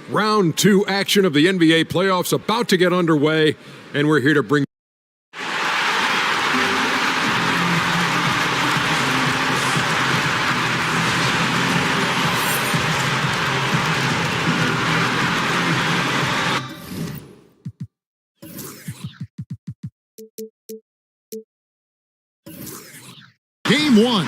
Round 2 action of the NBA playoffs about to get underway, and we're here to bring Game 1.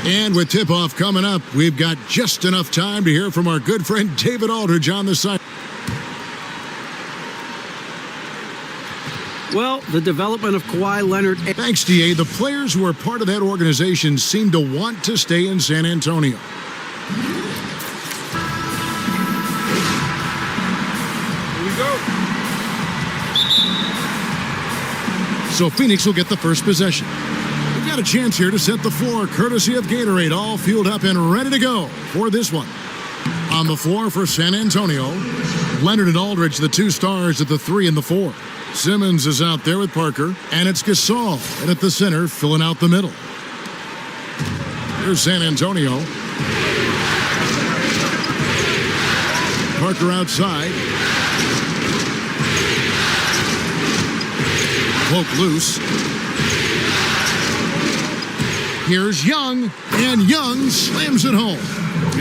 And with tip-off coming up, we've got just enough time to hear from our good friend David Aldridge on the side. Well, the development of Kawhi Leonard. Thanks, DA. The players who are part of that organization seem to want to stay in San Antonio. Here we go. So Phoenix will get the first possession. We've got a chance here to set the floor, courtesy of Gatorade, all fueled up and ready to go for this one. On the floor for San Antonio, Leonard and Aldridge, the 2 stars at the 3 and the 4. Simmons is out there with Parker, and it's Gasol and at the center, filling out the middle. Here's San Antonio. Parker outside. Poke loose. Here's Young, and Young slams it home.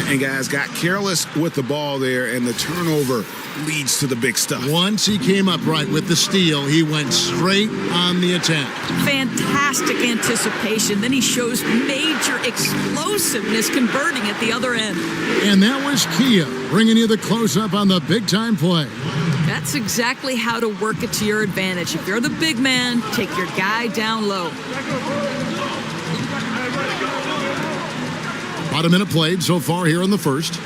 And guys got careless with the ball there, and the turnover leads to the big stuff. Once he came up right with the steal, he went straight on the attack. Fantastic anticipation. Then he shows major explosiveness converting at the other end. And that was Kia bringing you the close-up on the big-time play. That's exactly how to work it to your advantage. If you're the big man, take your guy down low. About a minute played so far here in the first.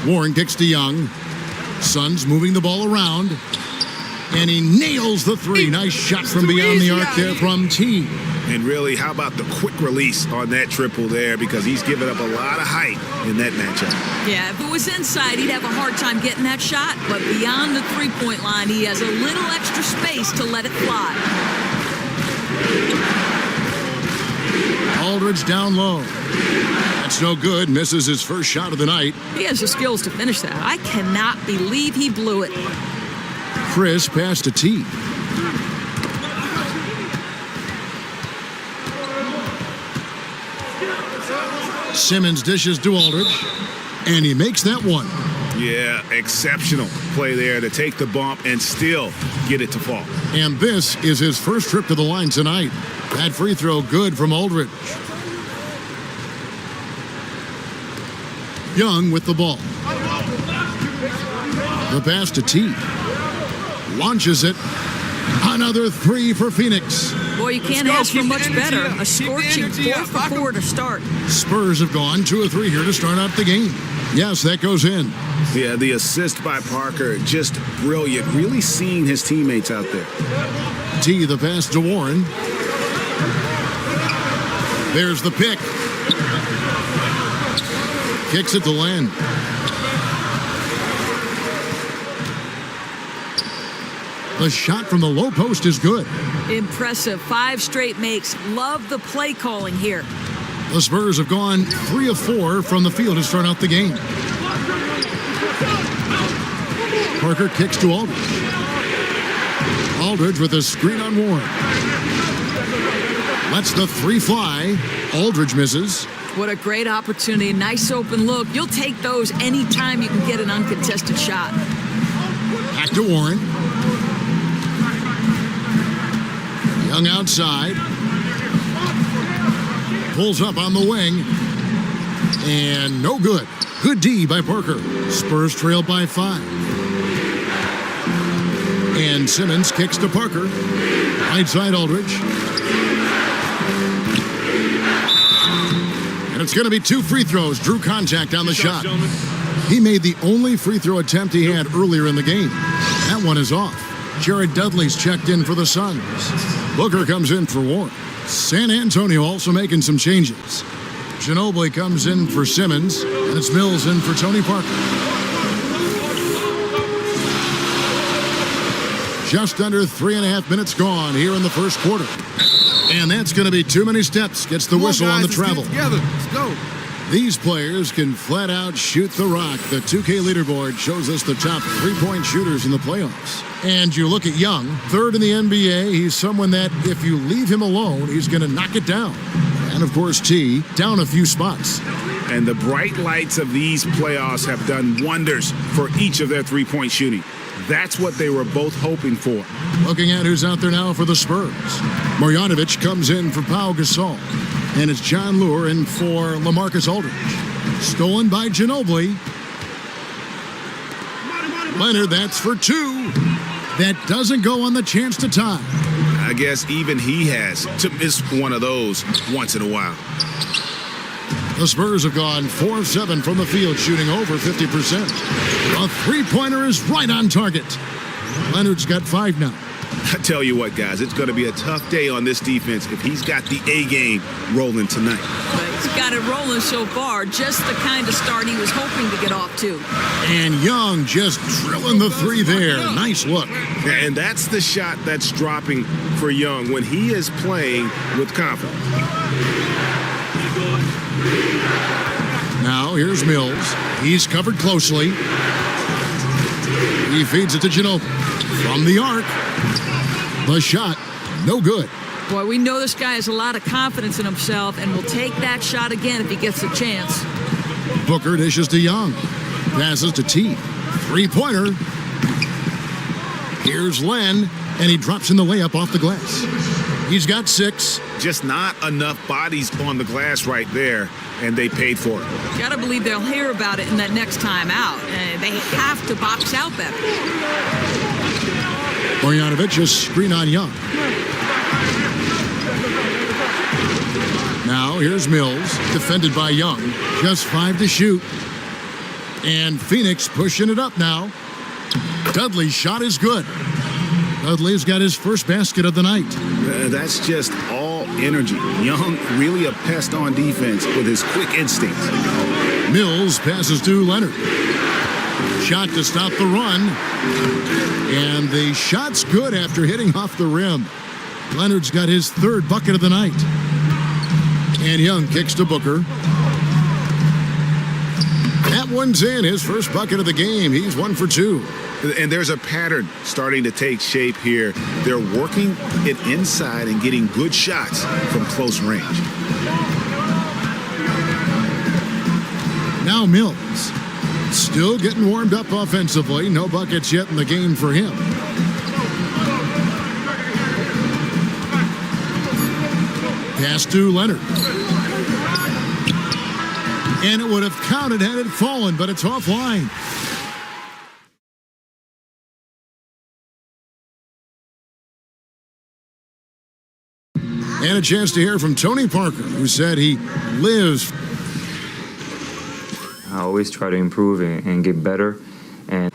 Warren kicks to Young. Suns moving the ball around. And he nails the 3. Nice shot from beyond the arc there from T. And really, how about the quick release on that triple there, because he's given up a lot of height in that matchup. Yeah, if it was inside, he'd have a hard time getting that shot. But beyond the three-point line, he has a little extra space to let it fly. Aldridge down low. That's no good. Misses his first shot of the night. He has the skills to finish that. I cannot believe he blew it. Chris passed to T. Simmons dishes to Aldridge, and he makes that one. Yeah, exceptional play there to take the bump and still get it to fall. And this is his first trip to the line tonight. That free throw good from Aldridge. Young with the ball. The pass to T. Launches it. Another 3 for Phoenix. Boy, you can't ask for much better. A scorching 4 for 4 to start. Spurs have gone 2 of 3 here to start out the game. Yes, that goes in. Yeah, the assist by Parker, just brilliant. Really seeing his teammates out there. T, the pass to Warren. There's the pick. Kicks it to Len. The shot from the low post is good. Impressive. 5 straight makes. Love the play calling here. The Spurs have gone 3 of 4 from the field to start out the game. Parker kicks to Aldridge. Aldridge with a screen on Warren. Lets the 3 fly. Aldridge misses. What a great opportunity. Nice open look. You'll take those anytime you can get an uncontested shot. Back to Warren. Young outside. Pulls up on the wing. And no good. Good D by Parker. Spurs trail by 5. And Simmons kicks to Parker. Right side Aldridge. And it's going to be 2 free throws. Drew contact on the shot. He made the only free throw attempt he had earlier in the game. That one is off. Jared Dudley's checked in for the Suns. Booker comes in for Warren. San Antonio also making some changes. Ginobili comes in for Simmons, and it's Mills in for Tony Parker. Just under 3.5 minutes gone here in the first quarter. And that's going to be too many steps. Gets the whistle on the travel. Together. Let's go. These players can flat out shoot the rock. The 2K leaderboard shows us the top three-point shooters in the playoffs. And you look at Young, third in the NBA. He's someone that if you leave him alone, he's going to knock it down. And of course, T, down a few spots. And the bright lights of these playoffs have done wonders for each of their three-point shooting. That's what they were both hoping for. Looking at who's out there now for the Spurs. Marjanovic comes in for Pau Gasol. And it's John Lure in for LaMarcus Aldridge. Stolen by Ginobili. Leonard, that's for two. That doesn't go on the chance to tie. I guess even he has to miss one of those once in a while. The Spurs have gone 4 of 7 from the field, shooting over 50%. A three-pointer is right on target. Leonard's got 5 now. I tell you what, guys, it's going to be a tough day on this defense if he's got the A game rolling tonight. But he's got it rolling so far, just the kind of start he was hoping to get off to. And Young just drilling the three there. Nice look. And that's the shot that's dropping for Young when he is playing with confidence. Now here's Mills. He's covered closely. He feeds it to Ginobili. From the arc. The shot, no good. Boy, we know this guy has a lot of confidence in himself and will take that shot again if he gets a chance. Booker dishes to Young. Passes to T. Three-pointer. Here's Len, and he drops in the layup off the glass. He's got 6. Just not enough bodies on the glass right there, and they paid for it. Got to believe they'll hear about it in that next time out. They have to box out better. Marjanovic, a screen on Young. Now here's Mills, defended by Young. Just 5 to shoot. And Phoenix pushing it up now. Dudley's shot is good. Dudley's got his first basket of the night. That's just all energy. Young really a pest on defense with his quick instincts. Mills passes to Leonard. Shot to stop the run. And the shot's good after hitting off the rim. Leonard's got his 3rd bucket of the night. And Young kicks to Booker. That one's in, his first bucket of the game. He's 1 for 2. And there's a pattern starting to take shape here. They're working it inside and getting good shots from close range. Now Mills. Still getting warmed up offensively. No buckets yet in the game for him. Pass to Leonard. And it would have counted had it fallen, but it's offline. And a chance to hear from Tony Parker, who said he lives. I always try to improve and get better. And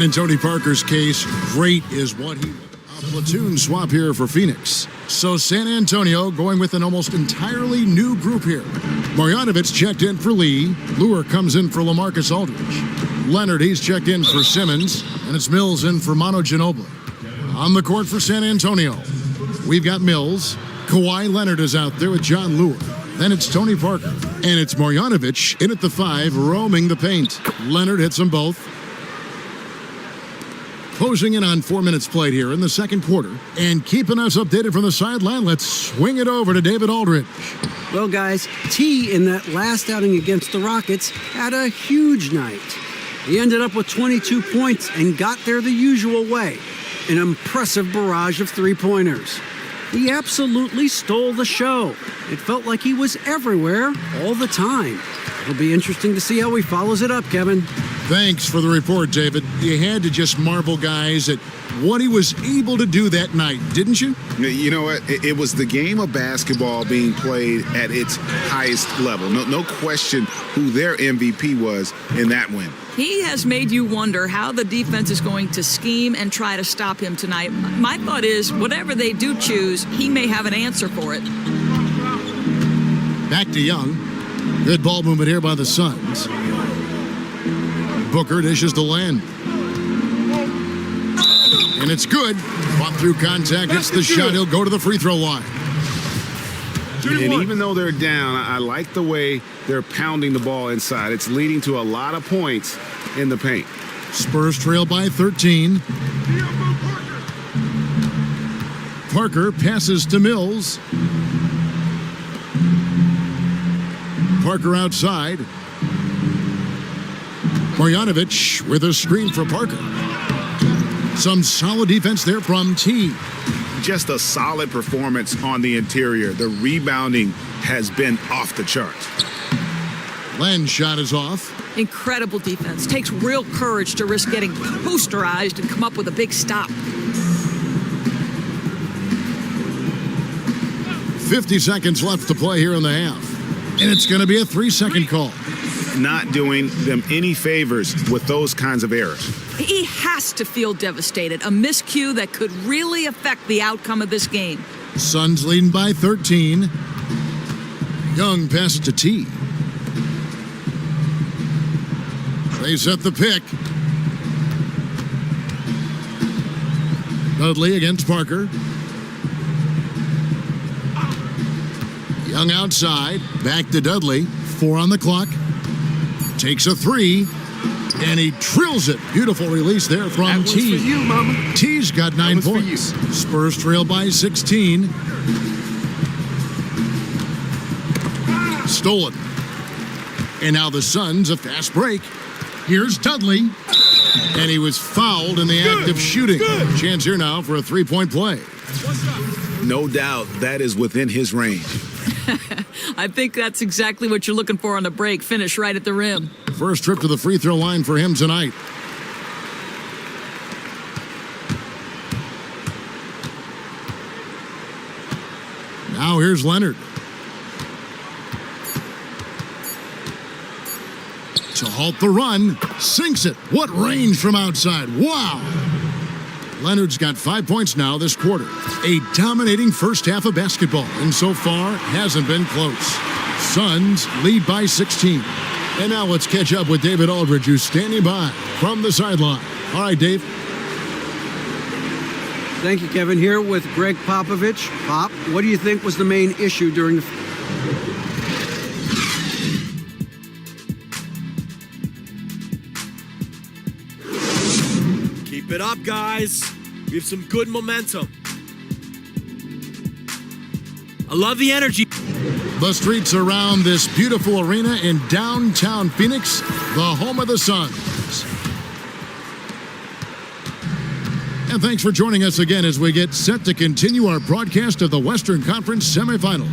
in Tony Parker's case, great is what he... A platoon swap here for Phoenix. So San Antonio going with an almost entirely new group here. Marjanovic checked in for Lee. Lure comes in for LaMarcus Aldridge. Leonard, he's checked in for Simmons. And it's Mills in for Manu Ginobili. On the court for San Antonio, we've got Mills. Kawhi Leonard is out there with John Lure. Then it's Tony Parker. And it's Marjanovic in at the 5, roaming the paint. Leonard hits them both. Closing in on 4 minutes played here in the second quarter. And keeping us updated from the sideline, let's swing it over to David Aldridge. Well, guys, T in that last outing against the Rockets had a huge night. He ended up with 22 points and got there the usual way. An impressive barrage of three-pointers. He absolutely stole the show. It felt like he was everywhere all the time. It'll be interesting to see how he follows it up, Kevin. Thanks for the report, David. You had to just marvel, guys, at what he was able to do that night, didn't you? You know what? It was the game of basketball being played at its highest level. No question who their MVP was in that win. He has made you wonder how the defense is going to scheme and try to stop him tonight. My thought is, whatever they do choose, he may have an answer for it. Back to Young. Good ball movement here by the Suns. Booker dishes to Len. And it's good. Fought through contact. It's the shot. He'll go to the free throw line. And even though they're down, I like the way they're pounding the ball inside. It's leading to a lot of points in the paint. Spurs trail by 13. Parker passes to Mills. Parker outside. Marjanovic with a screen for Parker. Some solid defense there from T. Just a solid performance on the interior. The rebounding has been off the charts. Len's shot is off. Incredible defense. Takes real courage to risk getting posterized and come up with a big stop. 50 seconds left to play here in the half. And it's going to be a 3-second call. Not doing them any favors with those kinds of errors. He has to feel devastated. A miscue that could really affect the outcome of this game. Suns leading by 13. Young passes to T. They set the pick. Dudley against Parker. Young outside. Back to Dudley. 4 on the clock. Takes a 3. And he drills it. Beautiful release there from T. For you, Mama. T's got 9 for points. Spurs trail by 16. Stolen. And now the Suns, a fast break. Here's Dudley. And he was fouled in the act of shooting. Chance here now for a 3-point play. No doubt that is within his range. I think that's exactly what you're looking for on the break. Finish right at the rim. First trip to the free throw line for him tonight. Now here's Leonard. To halt the run, sinks it. What range from outside. Wow. Leonard's got 5 points now this quarter. A dominating first half of basketball, and so far hasn't been close. Suns lead by 16. And now let's catch up with David Aldridge, who's standing by from the sideline. All right, Dave. Thank you, Kevin. Here with Greg Popovich. Pop, what do you think was the main issue during the... Keep it up, guys. We have some good momentum. I love the energy. The streets around this beautiful arena in downtown Phoenix, the home of the Suns. And thanks for joining us again as we get set to continue our broadcast of the Western Conference semifinals.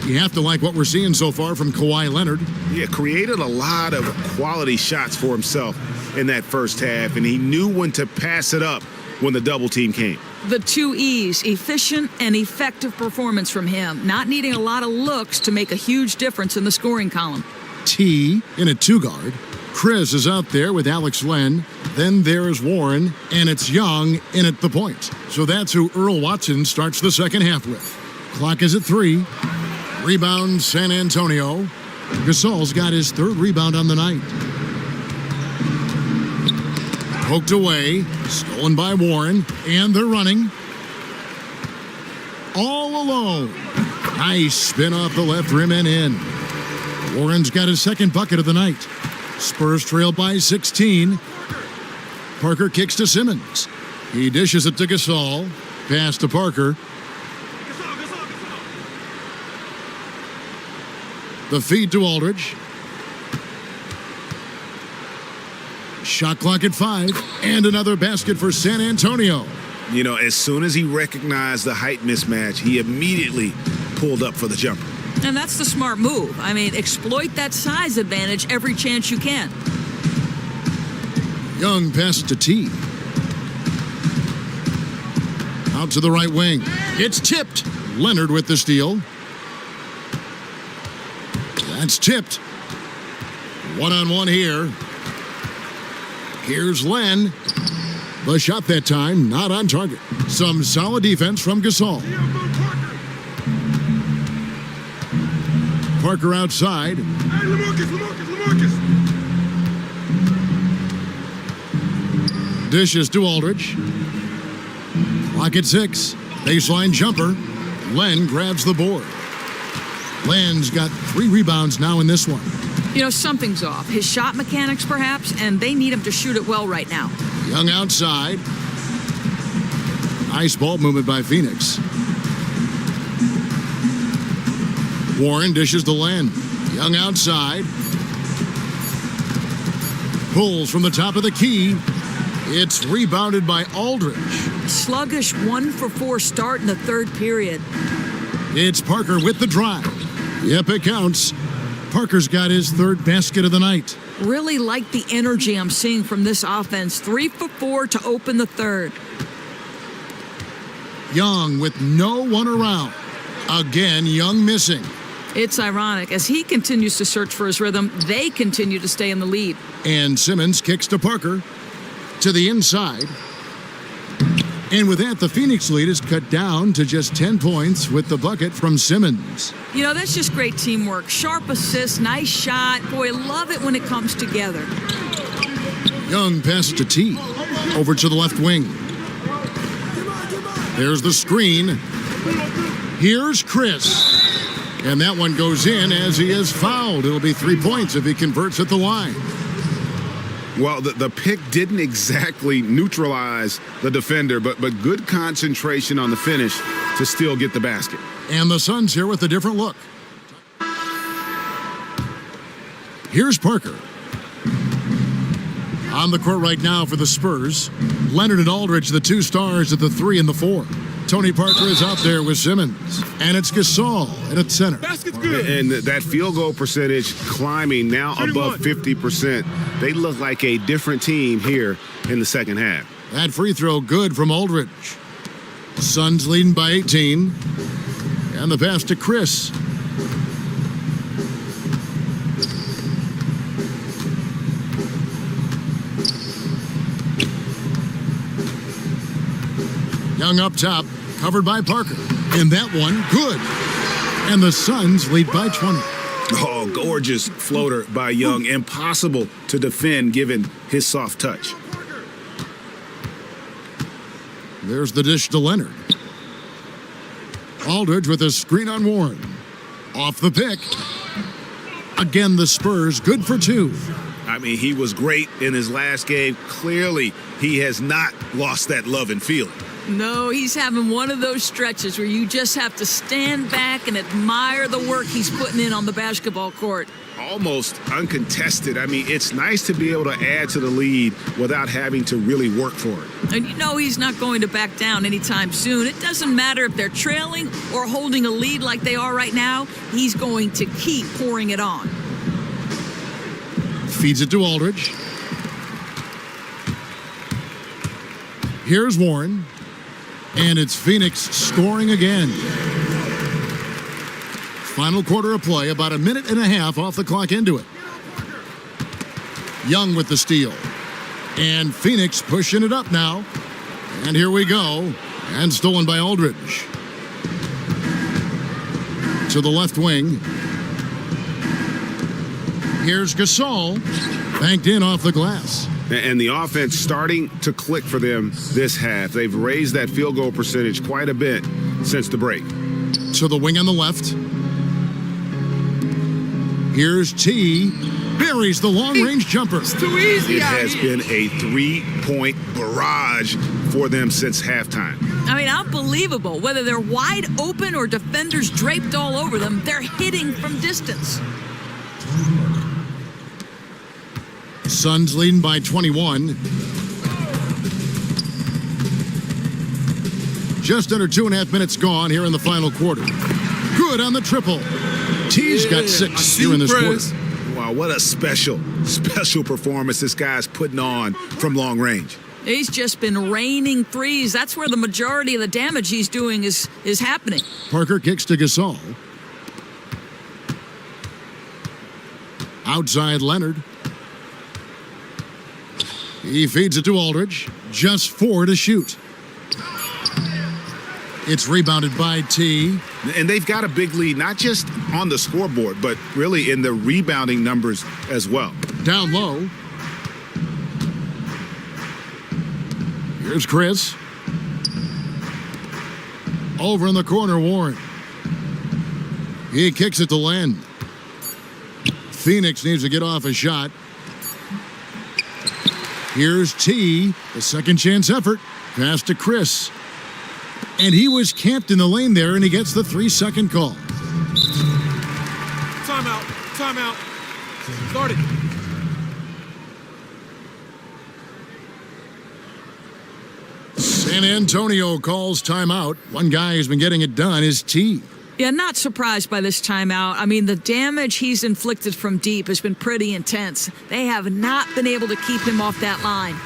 You have to like what we're seeing so far from Kawhi Leonard. Yeah, created a lot of quality shots for himself in that first half, and he knew when to pass it up when the double team came. The 2 E's, efficient and effective performance from him. Not needing a lot of looks to make a huge difference in the scoring column. T in a 2-guard. Chris is out there with Alex Len. Then there's Warren, and it's Young in at the point. So that's who Earl Watson starts the second half with. Clock is at 3. Rebound San Antonio. Gasol's got his 3rd rebound on the night. Poked away, stolen by Warren, and they're running. All alone. Nice spin off the left rim and in. Warren's got his 2nd bucket of the night. Spurs trail by 16. Parker kicks to Simmons. He dishes it to Gasol. Pass to Parker. The feed to Aldridge. Shot clock at 5, and another basket for San Antonio. You know, as soon as he recognized the height mismatch, he immediately pulled up for the jumper. And that's the smart move. I mean, exploit that size advantage every chance you can. Young passes to T. Out to the right wing. It's tipped. Leonard with the steal. That's tipped. One-on-one here. Here's Len. The shot that time, not on target. Some solid defense from Gasol. Parker outside. Hey, LaMarcus. Dishes to Aldridge. Clock at 6. Baseline jumper. Len grabs the board. Land's got 3 rebounds now in this one. You know, something's off. His shot mechanics, perhaps, and they need him to shoot it well right now. Young outside. Nice ball movement by Phoenix. Warren dishes to Land. Young outside. Pulls from the top of the key. It's rebounded by Aldridge. Sluggish 1-for-4 start in the third period. It's Parker with the drive. Yep, it counts. Parker's got his 3rd basket of the night. Really like the energy I'm seeing from this offense. 3 for 4 to open the third. Young with no one around. Again, Young missing. It's ironic. As he continues to search for his rhythm, they continue to stay in the lead. And Simmons kicks to Parker. To the inside. And with that, the Phoenix lead is cut down to just 10 points with the bucket from Simmons. You know, that's just great teamwork. Sharp assist, nice shot. Boy, love it when it comes together. Young passes to T. Over to the left wing. There's the screen. Here's Chris. And that one goes in as he is fouled. It'll be 3 points if he converts at the line. Well, the pick didn't exactly neutralize the defender, but good concentration on the finish to still get the basket. And the Suns here with a different look. Here's Parker. On the court right now for the Spurs. Leonard and Aldridge, the 2 stars at the 3 and the 4. Tony Parker is out there with Simmons. And it's Gasol at center. Basket's good. And that field goal percentage climbing now above 50%. They look like a different team here in the second half. That free throw good from Aldridge. Suns leading by 18. And the pass to Chris. Young up top, covered by Parker. And that one, good. And the Suns lead by 20. Oh, gorgeous floater by Young. Impossible to defend given his soft touch. There's the dish to Leonard. Aldridge with a screen on Warren. Off the pick. Again, the Spurs good for 2. I mean, he was great in his last game. Clearly, he has not lost that love and feeling. No, he's having one of those stretches where you just have to stand back and admire the work he's putting in on the basketball court. Almost uncontested. I mean, it's nice to be able to add to the lead without having to really work for it. And you know he's not going to back down anytime soon. It doesn't matter if they're trailing or holding a lead like they are right now. He's going to keep pouring it on. Feeds it to Aldridge. Here's Warren. And it's Phoenix scoring again. Final quarter of play, about a minute and a half off the clock into it. Young with the steal. And Phoenix pushing it up now. And here we go. And stolen by Aldridge. To the left wing. Here's Gasol. Banked in off the glass. And the offense starting to click for them this half. They've raised that field goal percentage quite a bit since the break. To the wing on the left. Here's T. Buries the long-range jumper. It's too easy. It out has here. been a 3-point barrage for them since halftime. I mean, unbelievable. Whether they're wide open or defenders draped all over them, they're hitting from distance. Suns leading by 21. Just under 2.5 minutes gone here in the final quarter. Good on the triple. T's got 6 here in this quarter. Wow, what a special performance this guy's putting on from long range. He's just been raining threes. That's where the majority of the damage he's doing is happening. Parker kicks to Gasol. Outside Leonard. He feeds it to Aldridge. Just 4 to shoot. It's rebounded by T. And they've got a big lead, not just on the scoreboard, but really in the rebounding numbers as well. Down low. Here's Chris. Over in the corner, Warren. He kicks it to Len. Phoenix needs to get off a shot. Here's T, the second chance effort. Pass to Chris. And he was camped in the lane there, and he gets the 3-second call. Timeout. Timeout. Start it. San Antonio calls timeout. One guy who's been getting it done is T. Yeah, not surprised by this timeout. I mean, the damage he's inflicted from deep has been pretty intense. They have not been able to keep him off that line.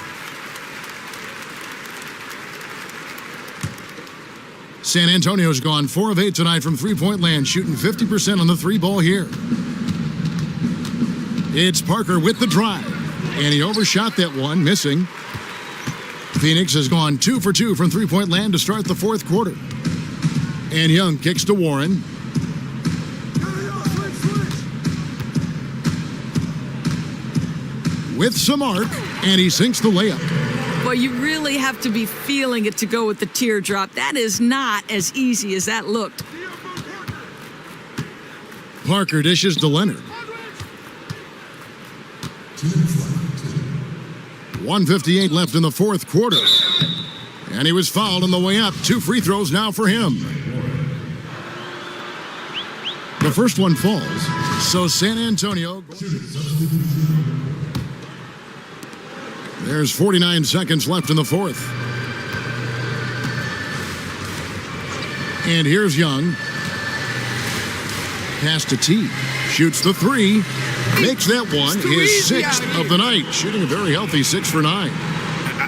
San Antonio's gone 4 of 8 tonight from three-point land, shooting 50% on the 3-ball here. It's Parker with the drive, and he overshot that one, missing. Phoenix has gone 2 for 2 from three-point land to start the fourth quarter. And Young kicks to Warren. With some arc, and he sinks the layup. Well, you really have to be feeling it to go with the teardrop. That is not as easy as that looked. Parker dishes to Leonard. 1:58 left in the fourth quarter. And he was fouled on the way up. 2 free throws now for him. The first one falls. So San Antonio... There's 49 seconds left in the fourth. And here's Young. Pass to T. Shoots the 3. Makes that one his 6th of the night. Shooting a very healthy 6 for 9.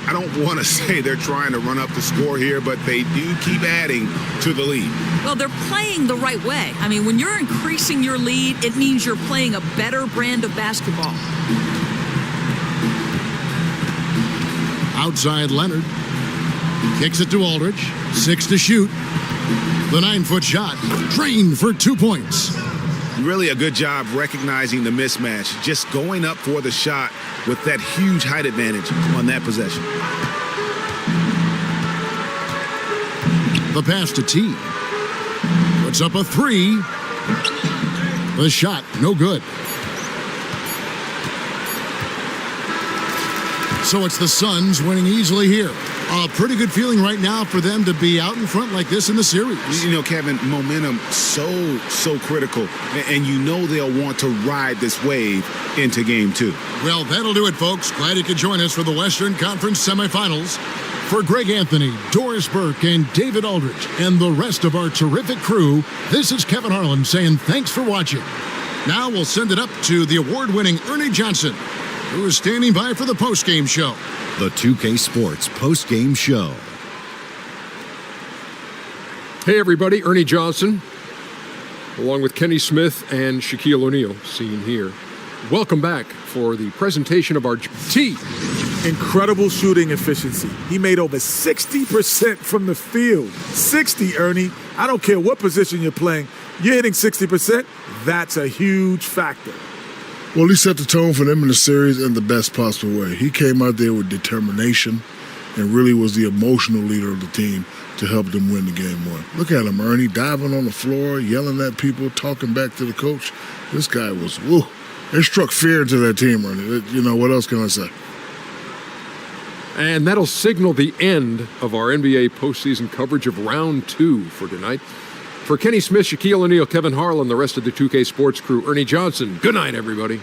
I don't want to say they're trying to run up the score here, but they do keep adding to the lead. Well, they're playing the right way. I mean, when you're increasing your lead, it means you're playing a better brand of basketball. Outside Leonard. Kicks it to Aldridge. 6 to shoot. The 9-foot shot. Drained for 2 points. Really a good job recognizing the mismatch. Just going up for the shot with that huge height advantage on that possession. The pass to T. Puts up a 3. The shot, no good. So it's the Suns winning easily here. A pretty good feeling right now for them to be out in front like this in the series. You know, Kevin, momentum so critical. And you know they'll want to ride this wave into game 2. Well, that'll do it, folks. Glad you could join us for the Western Conference semifinals. For Greg Anthony, Doris Burke, and David Aldridge, and the rest of our terrific crew, this is Kevin Harlan saying thanks for watching. Now we'll send it up to the award-winning Ernie Johnson, who is standing by for the post-game show. The 2K Sports post-game show. Hey, everybody, Ernie Johnson, along with Kenny Smith and Shaquille O'Neal, seen here. Welcome back for the presentation of our T. Incredible shooting efficiency. He made over 60% from the field. 60, Ernie. I don't care what position you're playing. You're hitting 60%. That's a huge factor. Well, he set the tone for them in the series in the best possible way. He came out there with determination and really was the emotional leader of the team to help them win the game 1. Look at him, Ernie, diving on the floor, yelling at people, talking back to the coach. This guy was, woo. It struck fear into that team, Ernie. You know, what else can I say? And that'll signal the end of our NBA postseason coverage of round 2 for tonight. For Kenny Smith, Shaquille O'Neal, Kevin Harlan, the rest of the 2K Sports crew, Ernie Johnson, good night, everybody.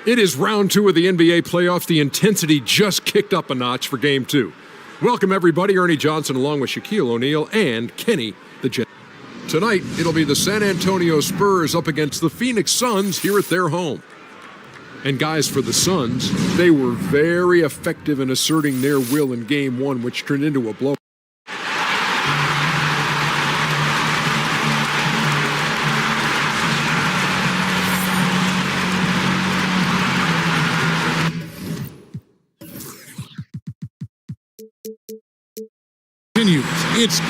It is round 2 of the NBA playoffs. The intensity just kicked up a notch for Game 2. Welcome, everybody. Ernie Johnson along with Shaquille O'Neal and Kenny the Jet. Tonight, it'll be the San Antonio Spurs up against the Phoenix Suns here at their home. And guys, for the Suns, they were very effective in asserting their will in Game 1, which turned into a blow. It's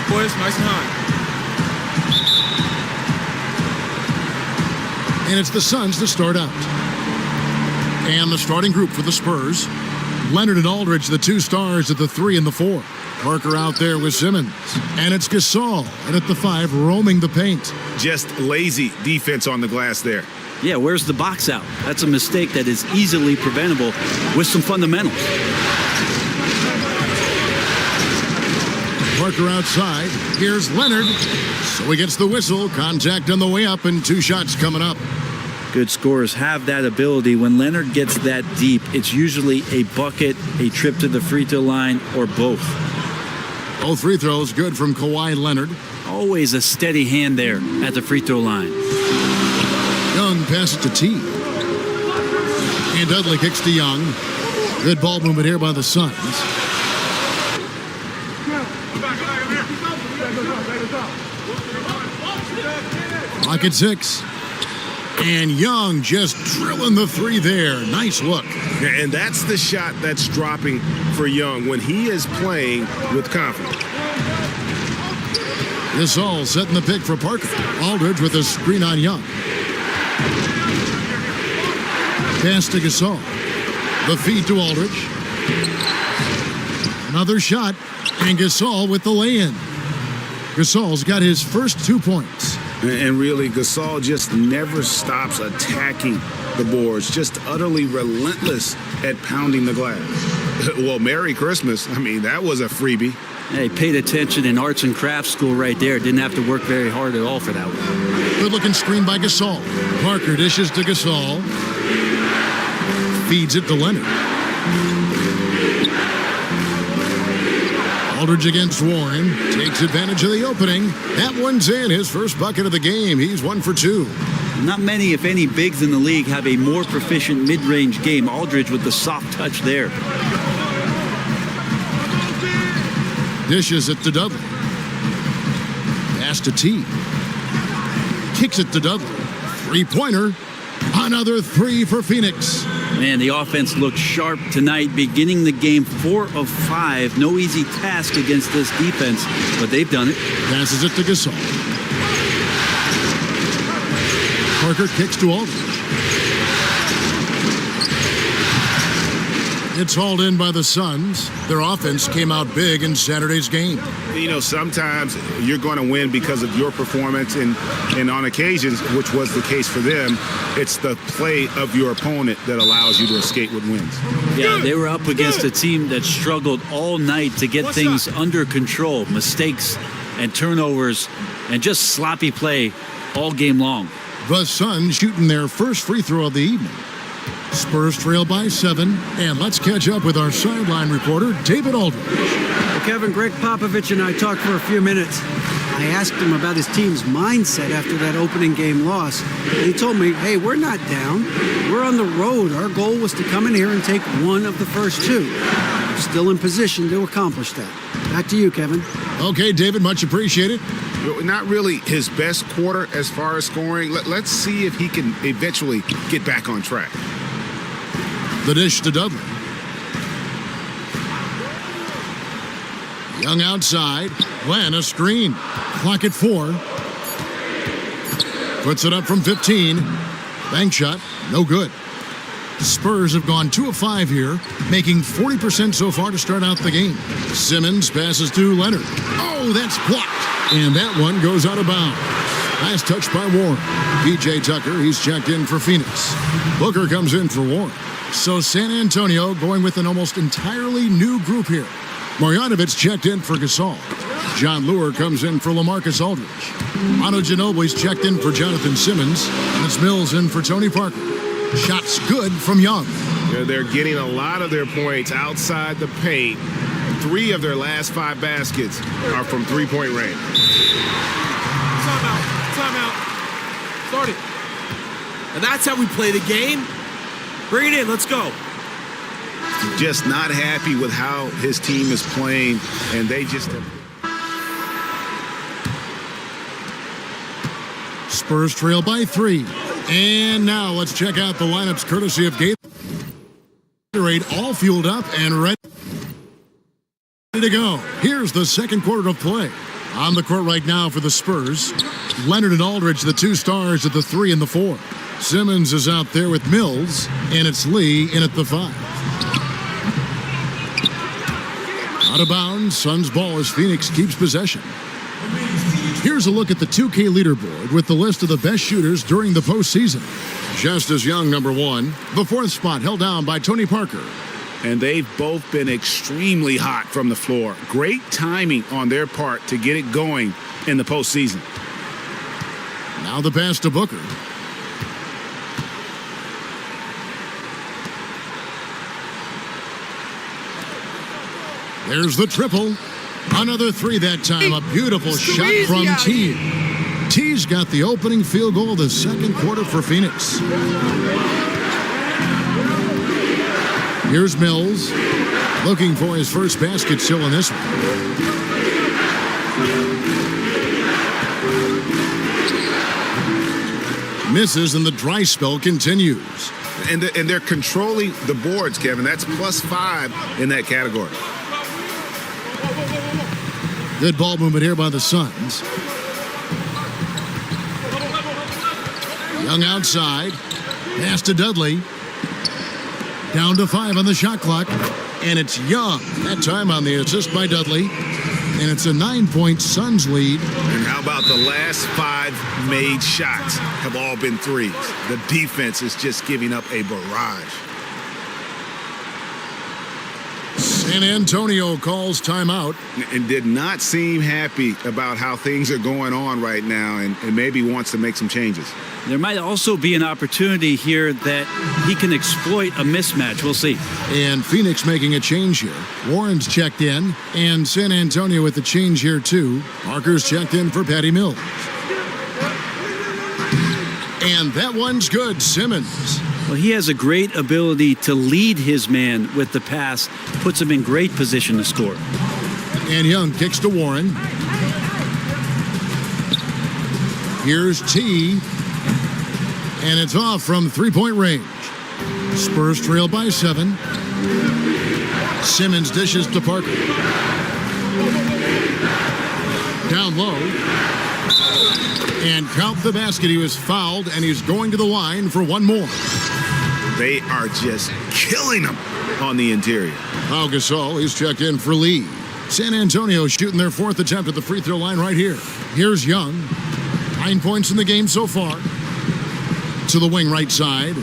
Boys, nice and high. and it's the Suns to start out. And the starting group for the Spurs, Leonard and Aldridge, the 2 stars at the 3 and the 4. Parker out there with Simmons. And it's Gasol, and at the 5, roaming the paint. Just lazy defense on the glass there. Yeah, where's the box out? That's a mistake that is easily preventable with some fundamentals. Parker outside. Here's Leonard. So he gets the whistle. Contact on the way up, and 2 shots coming up. Good scorers have that ability. When Leonard gets that deep, it's usually a bucket, a trip to the free throw line, or both. Both free throws good from Kawhi Leonard. Always a steady hand there at the free throw line. Young passes to T. And Dudley kicks to Young. Good ball movement here by the Suns. Clock at 6. And Young just drilling the 3 there. Nice look. And that's the shot that's dropping for Young when he is playing with confidence. Gasol setting the pick for Parker. Aldridge with a screen on Young. Pass to Gasol. The feed to Aldridge. Another shot. And Gasol with the lay-in. Gasol's got his first 2 points. And really, Gasol just never stops attacking the boards, just utterly relentless at pounding the glass. Well, Merry Christmas. I mean, that was a freebie. Hey, paid attention in arts and crafts school right there. Didn't have to work very hard at all for that one. Good-looking screen by Gasol. Parker dishes to Gasol. Feeds it to Leonard. Aldridge against Warren. Takes advantage of the opening. That one's in. His first bucket of the game. He's 1 for 2. Not many, if any, bigs in the league have a more proficient mid-range game. Aldridge with the soft touch there. Dishes it to Dudley. Pass to T. Kicks it to Dudley. 3-pointer. Another 3 for Phoenix. Man, the offense looked sharp tonight, beginning the game 4 of 5. No easy task against this defense, but they've done it. Passes it to Gasol. Parker kicks to Aldridge. It's hauled in by the Suns. Their offense came out big in Saturday's game. You know, sometimes you're going to win because of your performance, and on occasions, which was the case for them, it's the play of your opponent that allows you to escape with wins. Yeah, they were up against a team that struggled all night to get things under control. Mistakes and turnovers and just sloppy play all game long. The Suns shooting their first free throw of the evening. Spurs trail by 7, and let's catch up with our sideline reporter, David Aldridge. Well, Kevin, Greg Popovich and I talked for a few minutes. I asked him about his team's mindset after that opening game loss. And he told me, hey, we're not down. We're on the road. Our goal was to come in here and take one of the first 2. We're still in position to accomplish that. Back to you, Kevin. Okay, David, much appreciated. Not really his best quarter as far as scoring. Let's see if he can eventually get back on track. The dish to Dudley. Young outside. Glenn, a screen. Clock at 4. Puts it up from 15. Bank shot. No good. The Spurs have gone 2 of 5 here, making 40% so far to start out the game. Simmons passes to Leonard. Oh, that's blocked. And that one goes out of bounds. Last touch by Warren. P.J. Tucker, he's checked in for Phoenix. Booker comes in for Warren. So San Antonio going with an almost entirely new group here. Marjanovic checked in for Gasol. John Lure comes in for LaMarcus Aldridge. Manu Ginobili's checked in for Jonathan Simmons. And it's Mills in for Tony Parker. Shots good from Young. They're getting a lot of their points outside the paint. 3 of their last 5 baskets are from three-point range. Timeout. Start it. And that's how we play the game. Bring it in. Let's go. Just not happy with how his team is playing, and they just have... Spurs trail by 3. And now let's check out the lineups courtesy of Gatorade, all fueled up and ready to go. Here's the second quarter of play. On the court right now for the Spurs, Leonard and Aldridge, the 2 stars at the 3 and the 4. Simmons is out there with Mills, and it's Lee in at the 5. Out of bounds, Suns ball as Phoenix keeps possession. Here's a look at the 2K leaderboard with the list of the best shooters during the postseason. Justice Young, number 1. The 4th spot held down by Tony Parker. And they've both been extremely hot from the floor. Great timing on their part to get it going in the postseason. Now the pass to Booker. There's the triple. Another 3 that time. A beautiful shot from T. T's got the opening field goal of the second quarter for Phoenix. Here's Mills, looking for his first basket still in this one. Misses, and the dry spell continues. And they're controlling the boards, Kevin. That's +5 in that category. Good ball movement here by the Suns. Young outside. Pass to Dudley. Down to 5 on the shot clock. And it's Young. That time on the assist by Dudley. And it's a 9-point Suns lead. And how about the last 5 made shots have all been threes? The defense is just giving up a barrage. San Antonio calls timeout. And did not seem happy about how things are going on right now, and maybe wants to make some changes. There might also be an opportunity here that he can exploit a mismatch. We'll see. And Phoenix making a change here. Warren's checked in, and San Antonio with the change here too. Parker's checked in for Patty Mills. And that one's good. Simmons. Well, he has a great ability to lead his man with the pass, puts him in great position to score. And Young kicks to Warren. Here's T. And it's off from 3-point range. Spurs trail by 7. Simmons dishes to Parker. Down low. And count the basket. He was fouled, and he's going to the line for one more. They are just killing him on the interior. Pau Gasol, he's checked in for Lee. San Antonio shooting their 4th attempt at the free throw line right here. Here's Young. 9 points in the game so far. To the wing right side.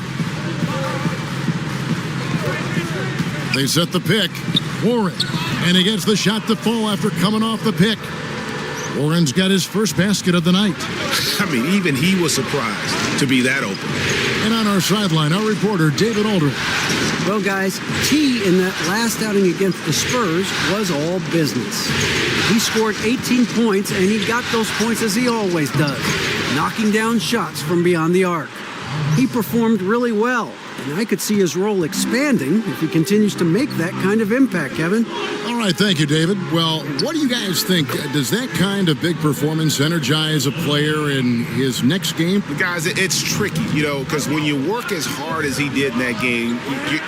They set the pick. Warren. And he gets the shot to fall after coming off the pick. Warren's got his first basket of the night. I mean, even he was surprised to be that open. And on our sideline, our reporter, David Aldridge. Well, guys, T in that last outing against the Spurs was all business. He scored 18 points, and he got those points as he always does, knocking down shots from beyond the arc. He performed really well, and I could see his role expanding if he continues to make that kind of impact, Kevin. All right, thank you, David. Well, what do you guys think? Does that kind of big performance energize a player in his next game? Guys, it's tricky, because when you work as hard as he did in that game,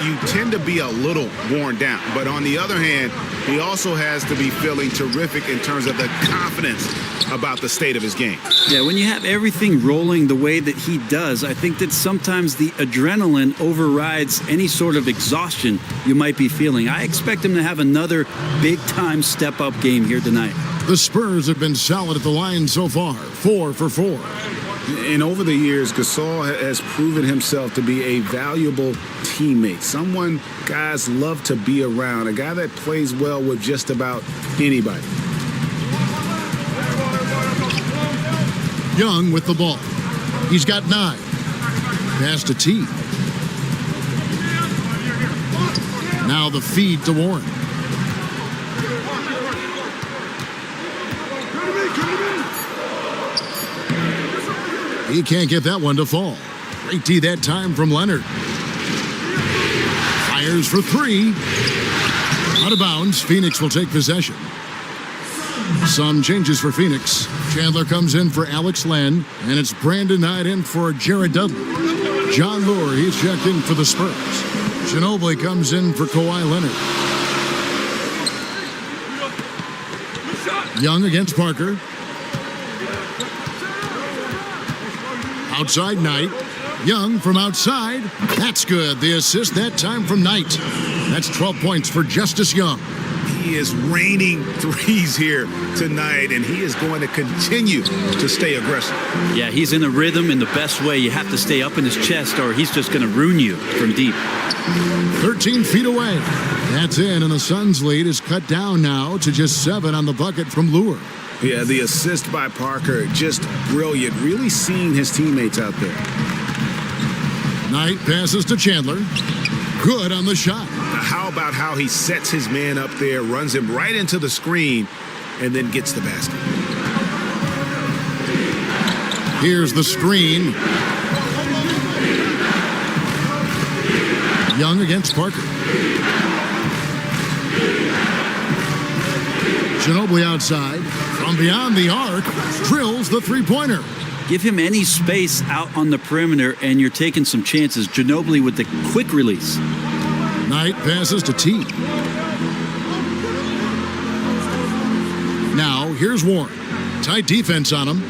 you tend to be a little worn down. But on the other hand, he also has to be feeling terrific in terms of the confidence about the state of his game. Yeah, when you have everything rolling the way that he does, I think that sometimes the adrenaline overrides any sort of exhaustion you might be feeling. I expect him to have another big-time step-up game here tonight. The Spurs have been solid at the line so far, 4 for 4. And over the years, Gasol has proven himself to be a valuable teammate, someone guys love to be around, a guy that plays well with just about anybody. Young with the ball. He's got 9. Pass to T. Now the feed to Warren. He can't get that one to fall. Great D that time from Leonard. Fires for 3. Out of bounds. Phoenix will take possession. Some changes for Phoenix. Chandler comes in for Alex Len, and it's Brandon Knight in for Jared Dudley. John Lure, he's checked in for the Spurs. Ginobili comes in for Kawhi Leonard. Young against Parker. Outside Knight. Young from outside. That's good. The assist that time from Knight. That's 12 points for Justice Young. He is raining threes here tonight, and he is going to continue to stay aggressive. Yeah, he's in a rhythm in the best way. You have to stay up in his chest, or he's just going to ruin you from deep. 13 feet away. That's in, and the Suns' lead is cut down now to just 7 on the bucket from Lure. Yeah, the assist by Parker, just brilliant. Really seeing his teammates out there. Knight passes to Chandler. Good on the shot. Now, how about how he sets his man up there, runs him right into the screen, and then gets the basket. Here's the screen. Young against Parker. Ginobili outside. From beyond the arc, drills the three-pointer. Give him any space out on the perimeter, and you're taking some chances. Ginobili with the quick release. Knight passes to T. Now, here's Warren. Tight defense on him.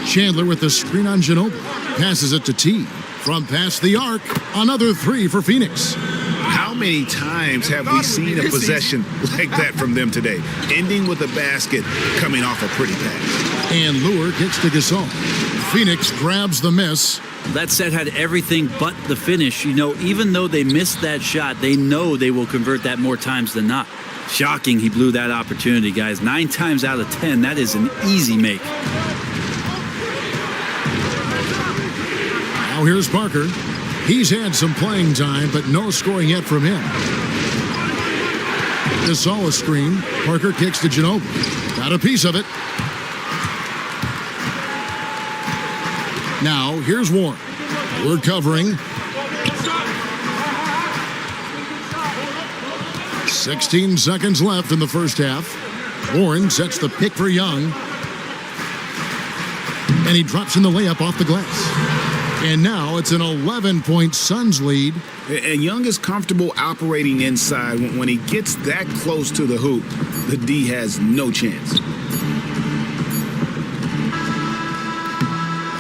Chandler with the screen on Ginobili. Passes it to T. From past the arc, another 3 for Phoenix. How many times have we seen a possession like that from them today? Ending with a basket, coming off a pretty pass. And Lure gets to Gasol. Phoenix grabs the miss. That set had everything but the finish. You know, even though they missed that shot, they know they will convert that more times than not. Shocking he blew that opportunity, guys. 9 times out of 10, that is an easy make. Now here's Parker. He's had some playing time, but no scoring yet from him. Gasol a screen. Parker kicks to Ginobili. Got a piece of it. Now, here's Warren. We're covering. 16 seconds left in the first half. Warren sets the pick for Young. And he drops in the layup off the glass. And now it's an 11-point Suns lead. And Young is comfortable operating inside. When he gets that close to the hoop, the D has no chance.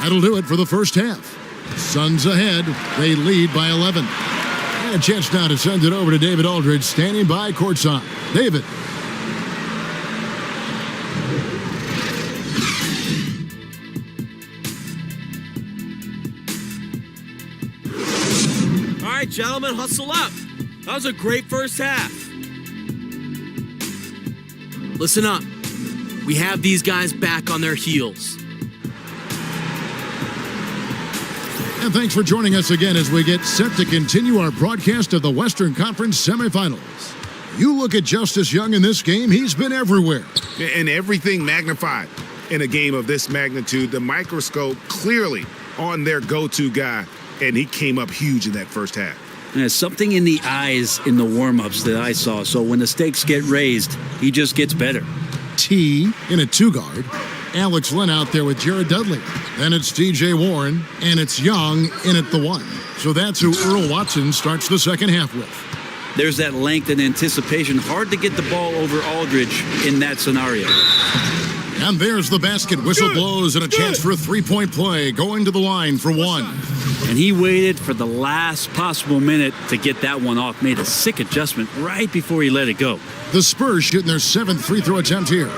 That'll do it for the first half. Suns ahead. They lead by 11. And a chance now to send it over to David Aldridge, standing by courtside. David. All right, gentlemen, hustle up. That was a great first half. Listen up. We have these guys back on their heels. And thanks for joining us again as we get set to continue our broadcast of the Western Conference semifinals. You look at Justice Young in this game, he's been everywhere. And everything magnified in a game of this magnitude. The microscope clearly on their go-to guy, and he came up huge in that first half. And there's something in the eyes in the warm-ups that I saw. So when the stakes get raised, he just gets better. T in a 2-guard. Alex Len out there with Jared Dudley. Then it's T.J. Warren, and it's Young in at the 1. So that's who Earl Watson starts the second half with. There's that length and anticipation. Hard to get the ball over Aldridge in that scenario. And there's the basket. Whistle blows and a chance for a three-point play. Going to the line for one. And he waited for the last possible minute to get that one off. Made a sick adjustment right before he let it go. The Spurs shooting their 7th free throw attempt here.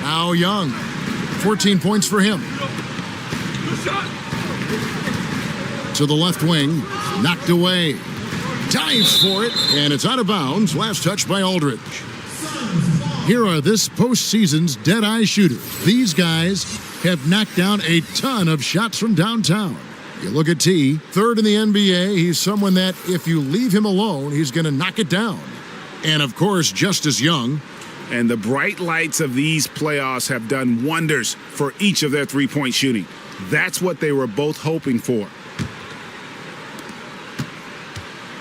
Now Young. 14 points for him. To the left wing. Knocked away. Dives for it. And it's out of bounds. Last touch by Aldridge. Here are this postseason's dead-eye shooters. These guys have knocked down a ton of shots from downtown. You look at T, 3rd in the NBA. He's someone that if you leave him alone, he's going to knock it down. And, of course, just as young. And the bright lights of these playoffs have done wonders for each of their three-point shooting. That's what they were both hoping for.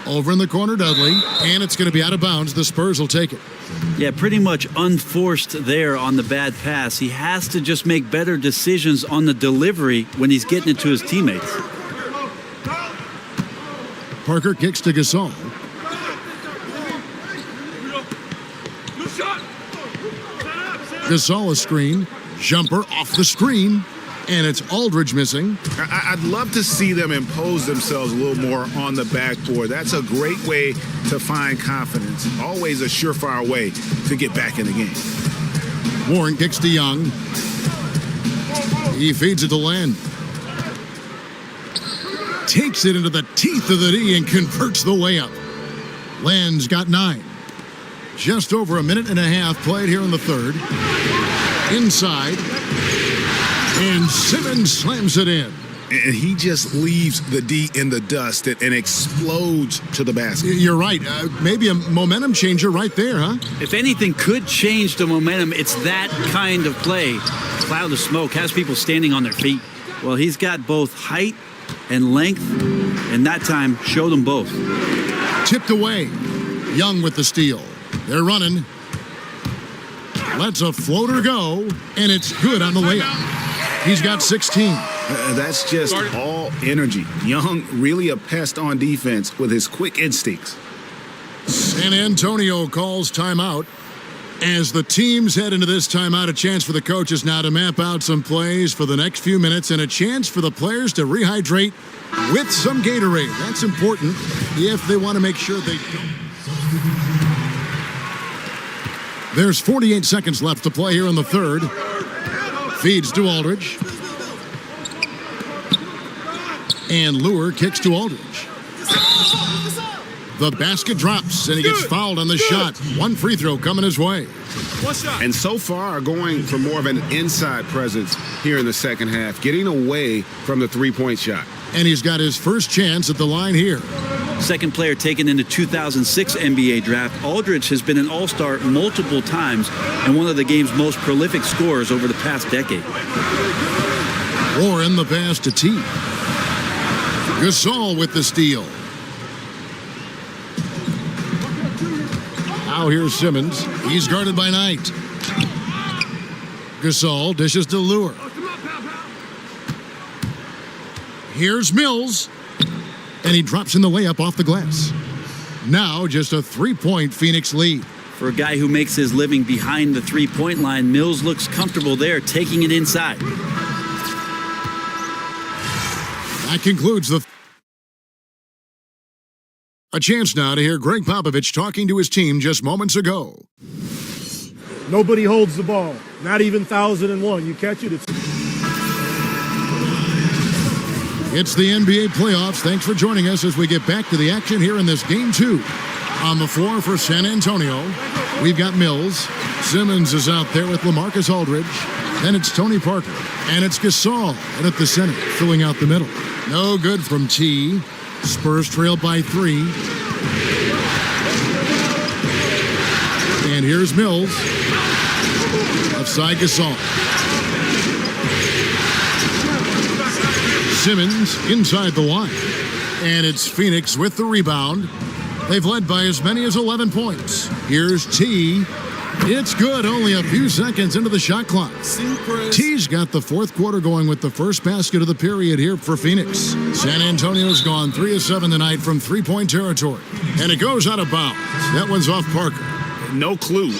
Over in the corner, Dudley, and it's going to be out of bounds. The Spurs will take it. Yeah, pretty much unforced there on the bad pass. He has to just make better decisions on the delivery when he's getting it to his teammates. Parker kicks to Gasol. Gasol a screen. Jumper off the screen. And it's Aldridge missing. I'd love to see them impose themselves a little more on the backboard. That's a great way to find confidence. Always a surefire way to get back in the game. Warren kicks to Young. He feeds it to Len. Takes it into the teeth of the D and converts the layup. Len's got 9. Just over a minute and a half played here in the third. Inside. And Simmons slams it in. And he just leaves the D in the dust and explodes to the basket. You're right. Maybe a momentum changer right there, huh? If anything could change the momentum, it's that kind of play. Cloud of smoke has people standing on their feet. Well, he's got both height and length, and that time showed them both. Tipped away. Young with the steal. They're running. Lets a floater go, and it's good on the layup. He's got 16. That's just all energy. Young really a pest on defense with his quick instincts. San Antonio calls timeout. As the teams head into this timeout, a chance for the coaches now to map out some plays for the next few minutes and a chance for the players to rehydrate with some Gatorade. That's important if they want to make sure they don't. There's 48 seconds left to play here in the third. Feeds to Aldridge. And Lure kicks to Aldridge. The basket drops, and he gets fouled on the shot. One free throw coming his way. And so far, going for more of an inside presence here in the second half, getting away from the three-point shot. And he's got his first chance at the line here. Second player taken in the 2006 NBA draft, Aldridge has been an all-star multiple times and one of the game's most prolific scorers over the past decade. Warren the pass to T. Gasol with the steal. Now here's Simmons. He's guarded by Knight. Gasol dishes to Lure. Here's Mills. And he drops in the layup off the glass. Now just a three-point Phoenix lead. For a guy who makes his living behind the three-point line, Mills looks comfortable there, taking it inside. That concludes a chance now to hear Greg Popovich talking to his team just moments ago. Nobody holds the ball, not even 1,001. You catch it, It's the NBA playoffs. Thanks for joining us as we get back to the action here in this game 2. On the floor for San Antonio, we've got Mills. Simmons is out there with LaMarcus Aldridge. Then it's Tony Parker. And it's Gasol and at the center, filling out the middle. No good from T. Spurs trail by 3. And here's Mills. Offside Gasol. Simmons inside the line. And it's Phoenix with the rebound. They've led by as many as 11 points. Here's T. It's good, only a few seconds into the shot clock. T's got the fourth quarter going with the first basket of the period here for Phoenix. San Antonio's gone 3 of 7 tonight from three-point territory. And it goes out of bounds. That one's off Parker. No clue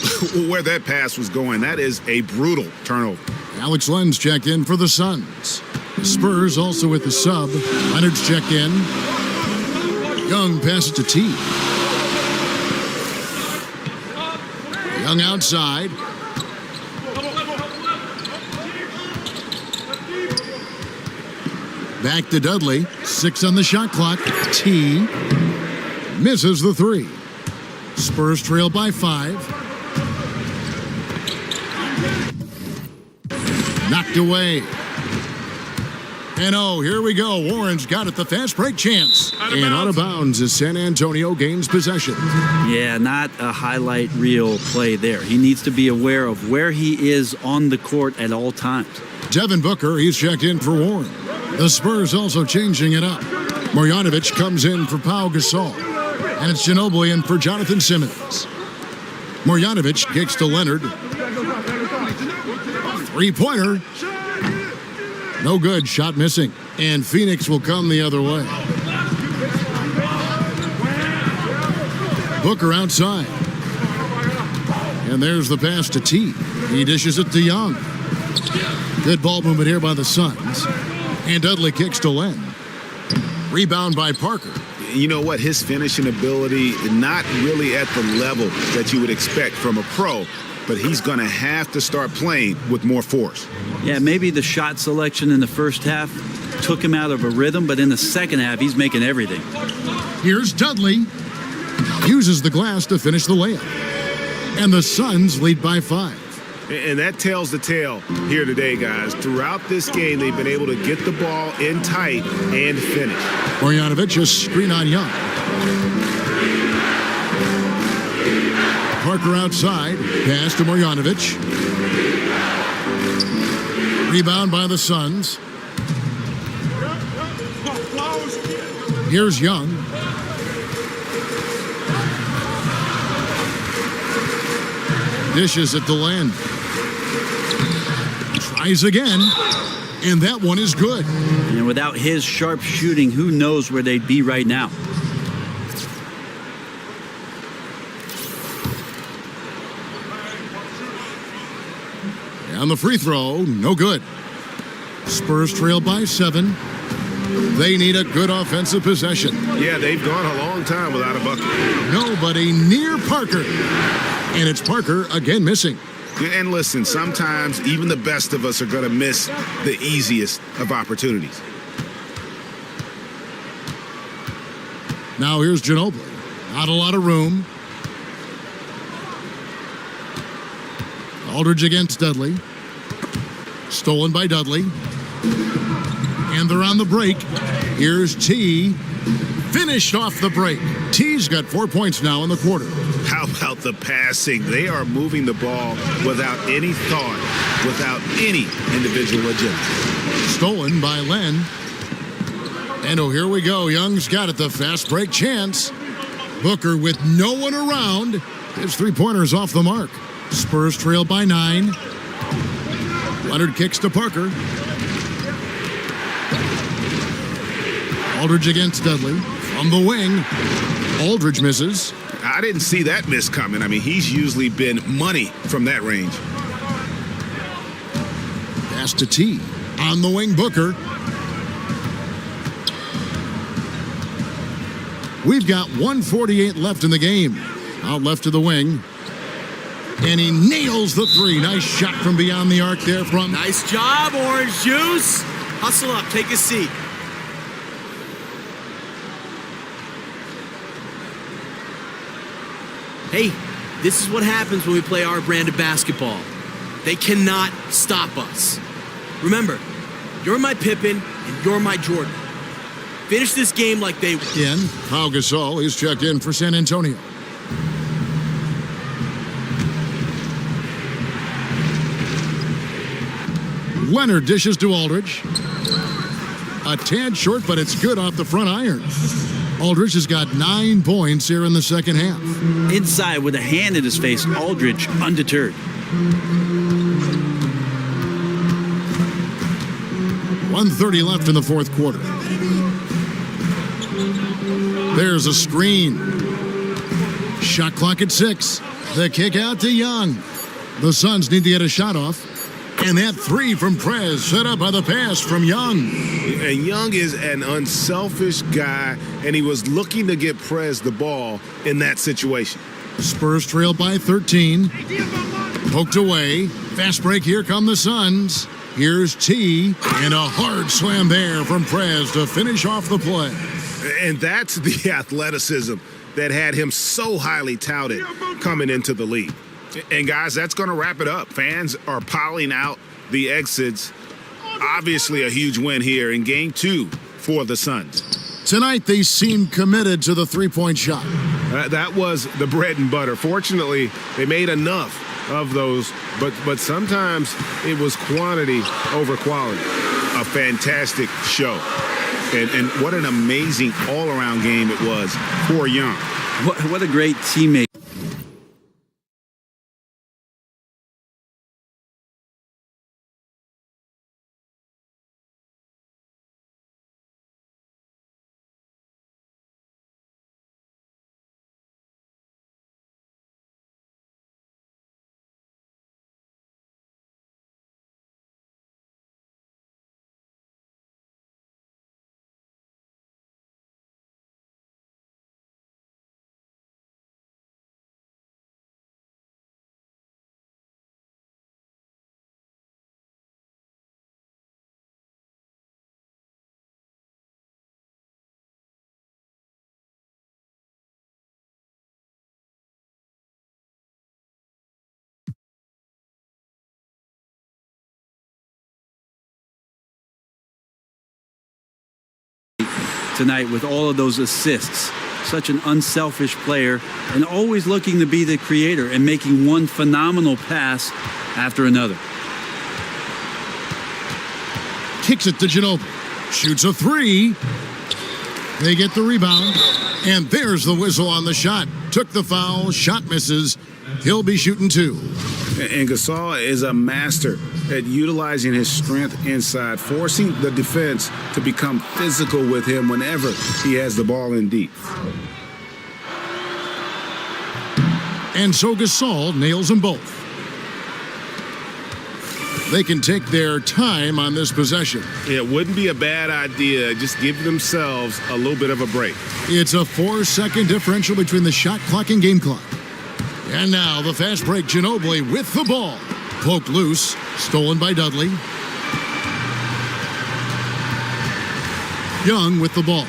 where that pass was going. That is a brutal turnover. Alex Len's checked in for the Suns. The Spurs also with the sub. Leonard's checked in. Young passes to T. Young outside. Back to Dudley. 6 on the shot clock. T misses the 3. Spurs trail by 5. Knocked away. And oh, here we go. Warren's got it. The fast break chance. And out of bounds as San Antonio gains possession. Yeah, not a highlight reel play there. He needs to be aware of where he is on the court at all times. Devin Booker, he's checked in for Warren. The Spurs also changing it up. Marjanovic comes in for Pau Gasol. And it's Ginobili in for Jonathan Simmons. Marjanovic kicks to Leonard. Three-pointer. No good. Shot missing. And Phoenix will come the other way. Booker outside. And there's the pass to T. He dishes it to Young. Good ball movement here by the Suns. And Dudley kicks to Len. Rebound by Parker. You know what? His finishing ability, not really at the level that you would expect from a pro, but he's going to have to start playing with more force. Yeah, maybe the shot selection in the first half took him out of a rhythm, but in the second half, he's making everything. Here's Dudley. Uses the glass to finish the layup. And the Suns lead by 5. And that tells the tale here today, guys. Throughout this game, they've been able to get the ball in tight and finish. Marjanovic, a screen on Young. Parker outside. Pass to Marjanovic. Rebound by the Suns. Here's Young. Dishes it to Len. Tries again. And that one is good. And without his sharp shooting, who knows where they'd be right now. And the free throw, no good. Spurs trail by 7. They need a good offensive possession. Yeah, they've gone a long time without a bucket. Nobody near Parker. And it's Parker again missing. And listen, sometimes even the best of us are going to miss the easiest of opportunities. Now here's Ginobili. Not a lot of room. Aldridge against Dudley. Stolen by Dudley. And they're on the break. Here's T. Finished off the break. T's got 4 points now in the quarter. How about the passing? They are moving the ball without any thought, without any individual agility. Stolen by Len. And oh, here we go. Young's got it. The fast break chance. Booker with no one around. His three-pointer's off the mark. Spurs trail by 9. Leonard kicks to Parker. Aldridge against Dudley. From the wing. Aldridge misses. I didn't see that miss coming. I mean, he's usually been money from that range. Pass to T. On the wing, Booker. We've got 1:48 left in the game. Out left to the wing. And he nails the 3. Nice shot from beyond the arc there from... Nice job, Orange Juice. Hustle up. Take a seat. Hey, this is what happens when we play our brand of basketball. They cannot stop us. Remember, you're my Pippen and you're my Jordan. Finish this game like they... In, Pau Gasol is checked in for San Antonio. Leonard dishes to Aldridge. A tad short, but it's good off the front iron. Aldridge has got 9 points here in the second half. Inside with a hand in his face, Aldridge undeterred. 1:30 left in the fourth quarter. There's a screen. Shot clock at 6. The kick out to Young. The Suns need to get a shot off. And that three from Prez set up by the pass from Young. And Young is an unselfish guy, and he was looking to get Prez the ball in that situation. Spurs trail by 13. Poked away. Fast break. Here come the Suns. Here's T. And a hard slam there from Prez to finish off the play. And that's the athleticism that had him so highly touted coming into the league. And guys, that's going to wrap it up. Fans are piling out the exits. Obviously a huge win here in game 2 for the Suns. Tonight they seem committed to the three-point shot. That was the bread and butter. Fortunately, they made enough of those, but sometimes it was quantity over quality. A fantastic show. And what an amazing all-around game it was for Young. What a great teammate. Tonight with all of those assists. Such an unselfish player and always looking to be the creator and making one phenomenal pass after another. Kicks it to Ginobili. Shoots a three. They get the rebound. And there's the whistle on the shot. Took the foul. Shot misses. He'll be shooting 2. And Gasol is a master at utilizing his strength inside, forcing the defense to become physical with him whenever he has the ball in deep. And so Gasol nails them both. They can take their time on this possession. It wouldn't be a bad idea. Just give themselves a little bit of a break. It's a 4-second differential between the shot clock and game clock. And now the fast break, Ginobili with the ball. Poked loose, stolen by Dudley. Young with the ball.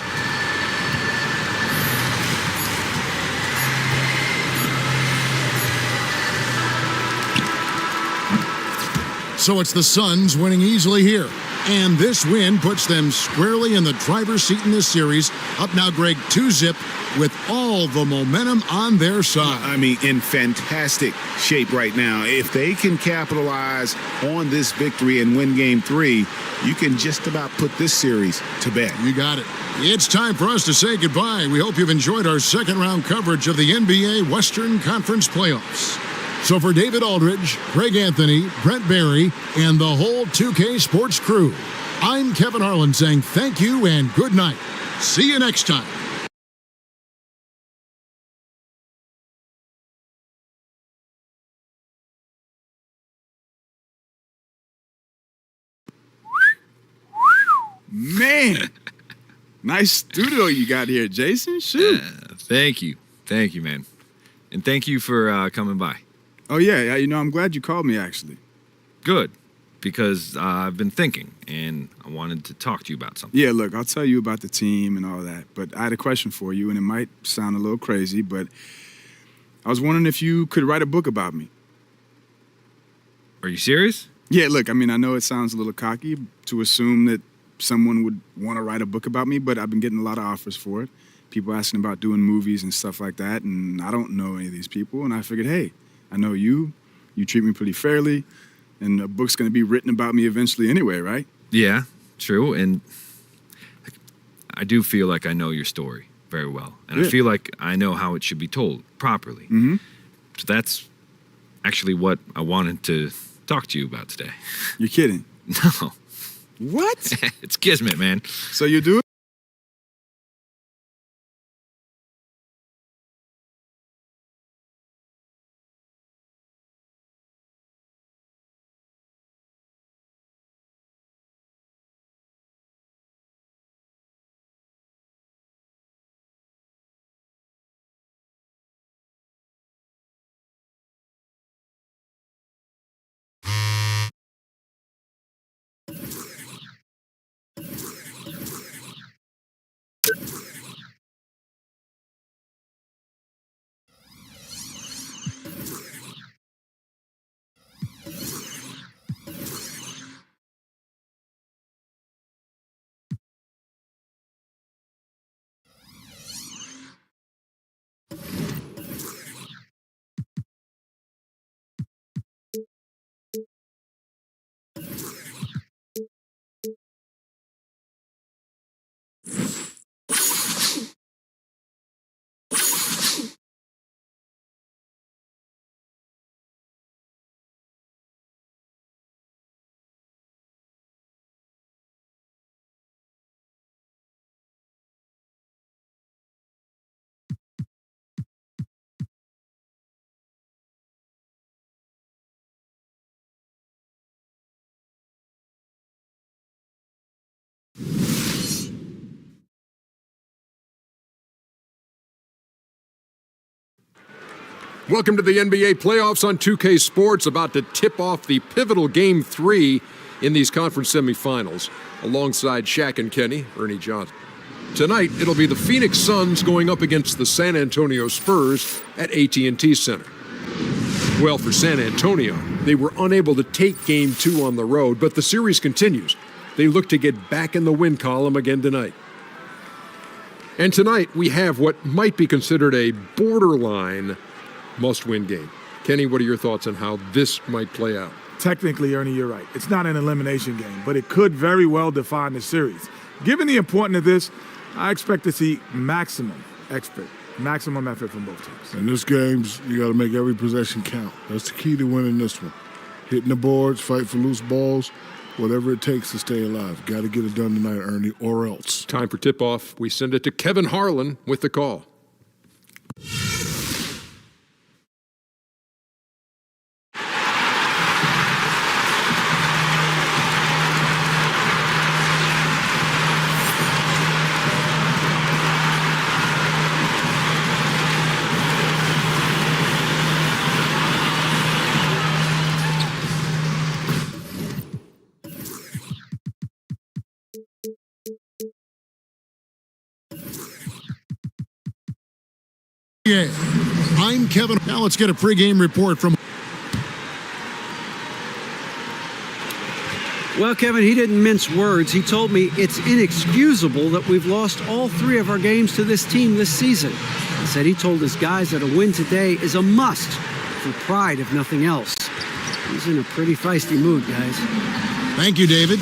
So it's the Suns winning easily here. And this win puts them squarely in the driver's seat in this series. Up now, Greg, 2-zip with all the momentum on their side. I mean, in fantastic shape right now. If they can capitalize on this victory and win game 3, you can just about put this series to bed. You got it. It's time for us to say goodbye. We hope you've enjoyed our second round coverage of the NBA Western Conference Playoffs. So for David Aldridge, Greg Anthony, Brent Barry, and the whole 2K Sports crew, I'm Kevin Harlan saying thank you and good night. See you next time. Man, nice studio you got here, Jason. Shoot. Thank you, man. And thank you for coming by. Oh, yeah, I'm glad you called me, actually. Good, because I've been thinking, and I wanted to talk to you about something. Yeah, look, I'll tell you about the team and all that, but I had a question for you, and it might sound a little crazy, but I was wondering if you could write a book about me. Are you serious? Yeah, look, I know it sounds a little cocky to assume that someone would want to write a book about me, but I've been getting a lot of offers for it. People asking about doing movies and stuff like that, and I don't know any of these people, and I figured, hey, I know you treat me pretty fairly, and a book's going to be written about me eventually anyway, right? Yeah, true, and I do feel like I know your story. very well. And I feel like I know how it should be told properly. So that's actually what I wanted to talk to you about today. You're kidding. No. What? It's Kismet, man. So you do it? Welcome to the NBA playoffs on 2K Sports, about to tip off the pivotal Game 3 in these conference semifinals. Alongside Shaq and Kenny, Ernie Johnson. Tonight, it'll be the Phoenix Suns going up against the San Antonio Spurs at AT&T Center. Well, for San Antonio, they were unable to take Game 2 on the road, but the series continues. They look to get back in the win column again tonight. And tonight, we have what might be considered a borderline must-win game. Kenny, what are your thoughts on how this might play out? Technically, Ernie, you're right. It's not an elimination game, but it could very well define the series. Given the importance of this, I expect to see maximum effort from both teams. In this games, you got to make every possession count. That's the key to winning this one. Hitting the boards, fight for loose balls, whatever it takes to stay alive. Got to get it done tonight, Ernie, or else. Time for tip-off. We send it to Kevin Harlan with the call. I'm Kevin. Now let's get a pregame report from... Well, Kevin, he didn't mince words. He told me it's inexcusable that we've lost all 3 of our games to this team this season. He said he told his guys that a win today is a must for pride, if nothing else. He's in a pretty feisty mood, guys. Thank you, David.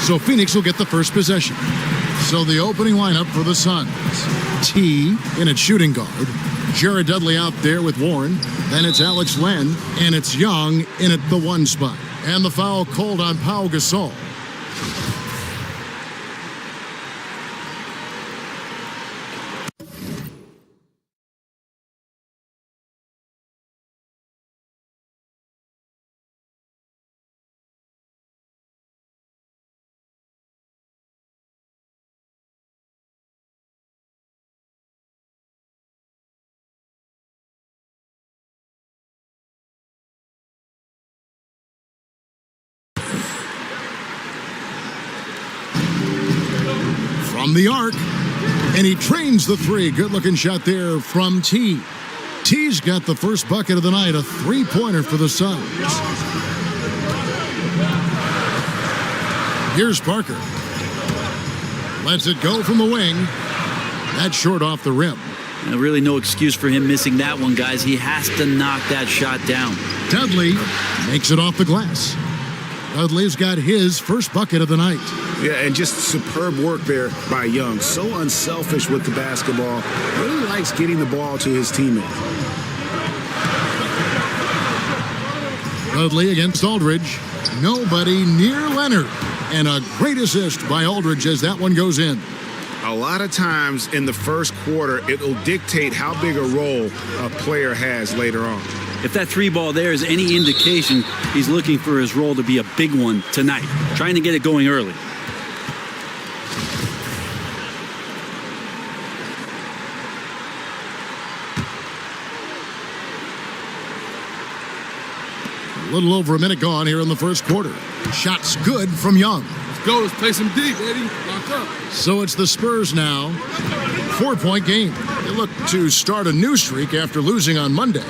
So Phoenix will get the first possession. So the opening lineup for the Suns. T in at shooting guard. Jared Dudley out there with Warren. Then it's Alex Len. And it's Young in at the 1 spot. And the foul called on Pau Gasol. From the arc, and he trains the 3. Good-looking shot there from T. T's got the first bucket of the night, a three-pointer for the Suns. Here's Parker. Lets it go from the wing. That's short off the rim. Really no excuse for him missing that one, guys. He has to knock that shot down. Dudley makes it off the glass. Dudley's got his first bucket of the night. Yeah, and just superb work there by Young. So unselfish with the basketball. Really likes getting the ball to his teammates. Dudley against Aldridge. Nobody near Leonard. And a great assist by Aldridge as that one goes in. A lot of times in the first quarter, it'll dictate how big a role a player has later on. If that three ball there is any indication, he's looking for his role to be a big one tonight, trying to get it going early. A little over a minute gone here in the first quarter. Shots good from Young. Let's go. Let's play some deep, Eddie. Lock up. So it's the Spurs now. 4-point game. They look to start a new streak after losing on Monday.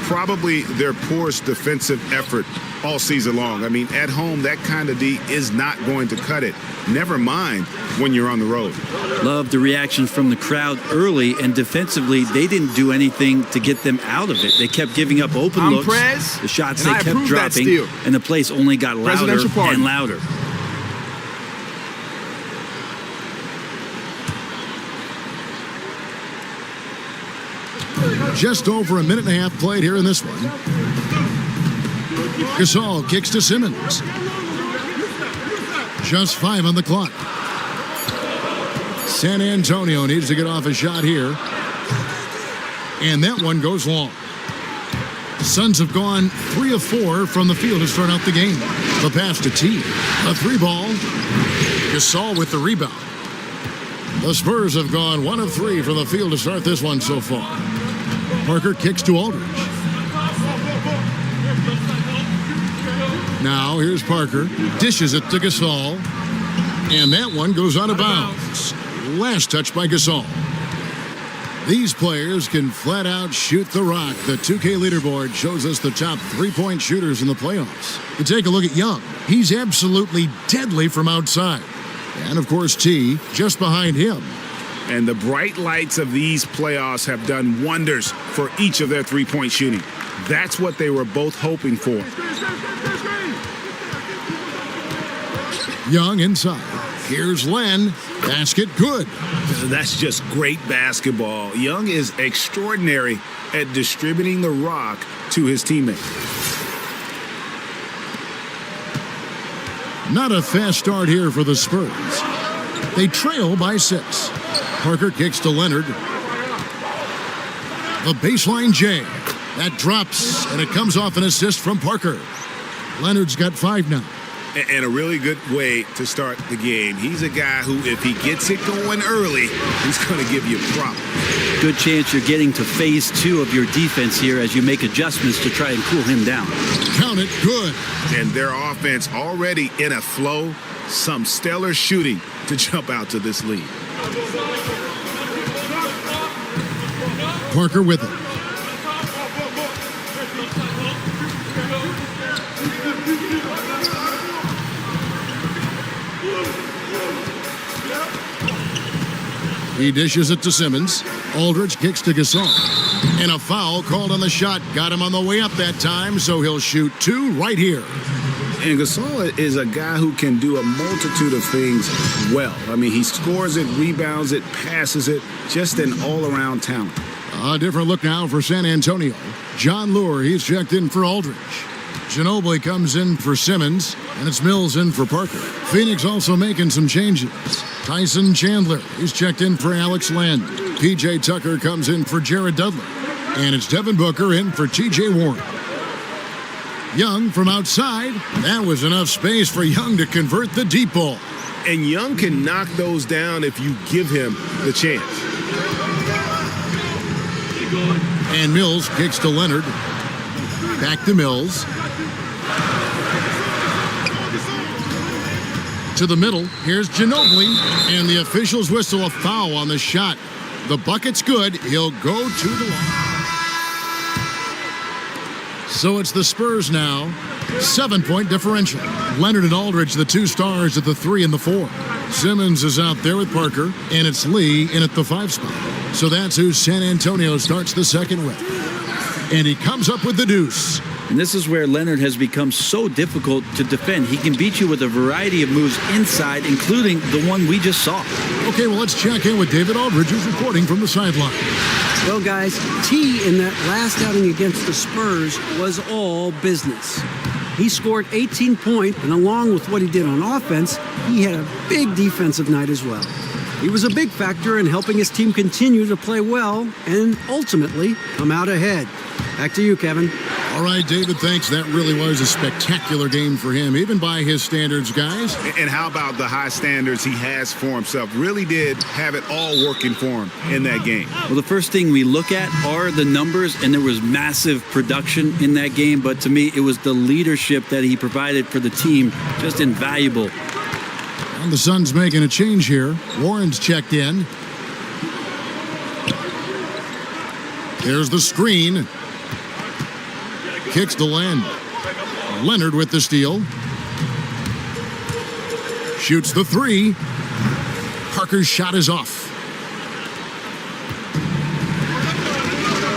Probably their poorest defensive effort all season long. I mean, at home, that kind of D is not going to cut it. Never mind when you're on the road. Love the reaction from the crowd early, and defensively, they didn't do anything to get them out of it. They kept giving up open looks. Prez, the shots and they I kept dropping, and the place only got louder and louder. Just over a minute and a half played here in this one. Gasol kicks to Simmons. Just 5 on the clock. San Antonio needs to get off a shot here. And that one goes long. The Suns have gone 3 of 4 from the field to start out the game. The pass to T. A 3-ball. Gasol with the rebound. The Spurs have gone 1 of 3 from the field to start this one so far. Parker kicks to Aldridge. Now here's Parker. Dishes it to Gasol. And that one goes out of bounds. Last touch by Gasol. These players can flat out shoot the rock. The 2K leaderboard shows us the top 3-point shooters in the playoffs. You take a look at Young. He's absolutely deadly from outside. And of course T just behind him. And the bright lights of these playoffs have done wonders for each of their three-point shooting. That's what they were both hoping for. Young inside. Here's Len. Basket good. That's just great basketball. Young is extraordinary at distributing the rock to his teammates. Not a fast start here for the Spurs. They trail by 6. Parker kicks to Leonard. The baseline J. That drops, and it comes off an assist from Parker. Leonard's got 5 now. And a really good way to start the game. He's a guy who, if he gets it going early, he's going to give you problems. Good chance you're getting to phase 2 of your defense here as you make adjustments to try and cool him down. Count it, good. And their offense already in a flow. Some stellar shooting to jump out to this lead. Parker with it. He dishes it to Simmons. Aldridge kicks to Gasol. And a foul called on the shot. Got him on the way up that time, so he'll shoot 2 right here. And Gasol is a guy who can do a multitude of things well. I mean, he scores it, rebounds it, passes it, just an all-around talent. A different look now for San Antonio. John Lure, he's checked in for Aldridge. Ginobili comes in for Simmons, and it's Mills in for Parker. Phoenix also making some changes. Tyson Chandler, he's checked in for Alex Len. P.J. Tucker comes in for Jared Dudley. And it's Devin Booker in for T.J. Warren. Young from outside. That was enough space for Young to convert the deep ball. And Young can knock those down if you give him the chance. And Mills kicks to Leonard. Back to Mills. To the middle. Here's Ginobili. And the officials whistle a foul on the shot. The bucket's good. He'll go to the line. So it's the Spurs now. 7-point differential. Leonard and Aldridge, the two stars at the 3 and the 4. Simmons is out there with Parker, and it's Lee in at the 5 spot. So that's who San Antonio starts the second with. And he comes up with the deuce. And this is where Leonard has become so difficult to defend. He can beat you with a variety of moves inside, including the one we just saw. Okay, well, let's check in with David Aldridge, who's reporting from the sideline. Well, guys, T in that last outing against the Spurs was all business. He scored 18 points, and along with what he did on offense, he had a big defensive night as well. He was a big factor in helping his team continue to play well and ultimately come out ahead. Back to you, Kevin. All right, David, thanks. That really was a spectacular game for him, even by his standards, guys. And how about the high standards he has for himself? Really did have it all working for him in that game. Well, the first thing we look at are the numbers, and there was massive production in that game. But to me, it was the leadership that he provided for the team, just invaluable. And the Suns making a change here. Warren's checked in. There's the screen. Kicks to Len. Leonard with the steal. Shoots the 3. Parker's shot is off.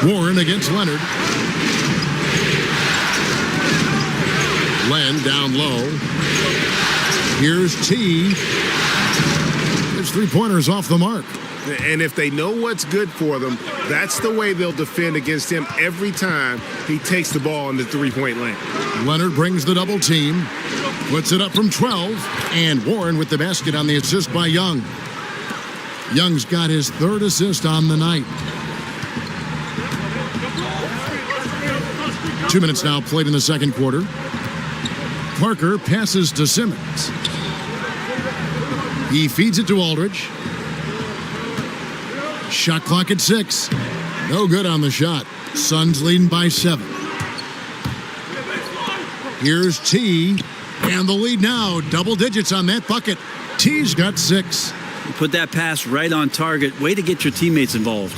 Warren against Leonard. Len down low. Here's T. His 3-pointers off the mark. And if they know what's good for them, that's the way they'll defend against him every time he takes the ball in the 3-point lane. Leonard brings the double team, puts it up from 12, and Warren with the basket on the assist by Young. Young's got his 3rd assist on the night. 2 minutes now played in the second quarter. Parker passes to Simmons. He feeds it to Aldridge. Shot clock at 6. No good on the shot. Suns leading by 7. Here's T. And the lead now. Double digits on that bucket. T's got 6. You put that pass right on target. Way to get your teammates involved.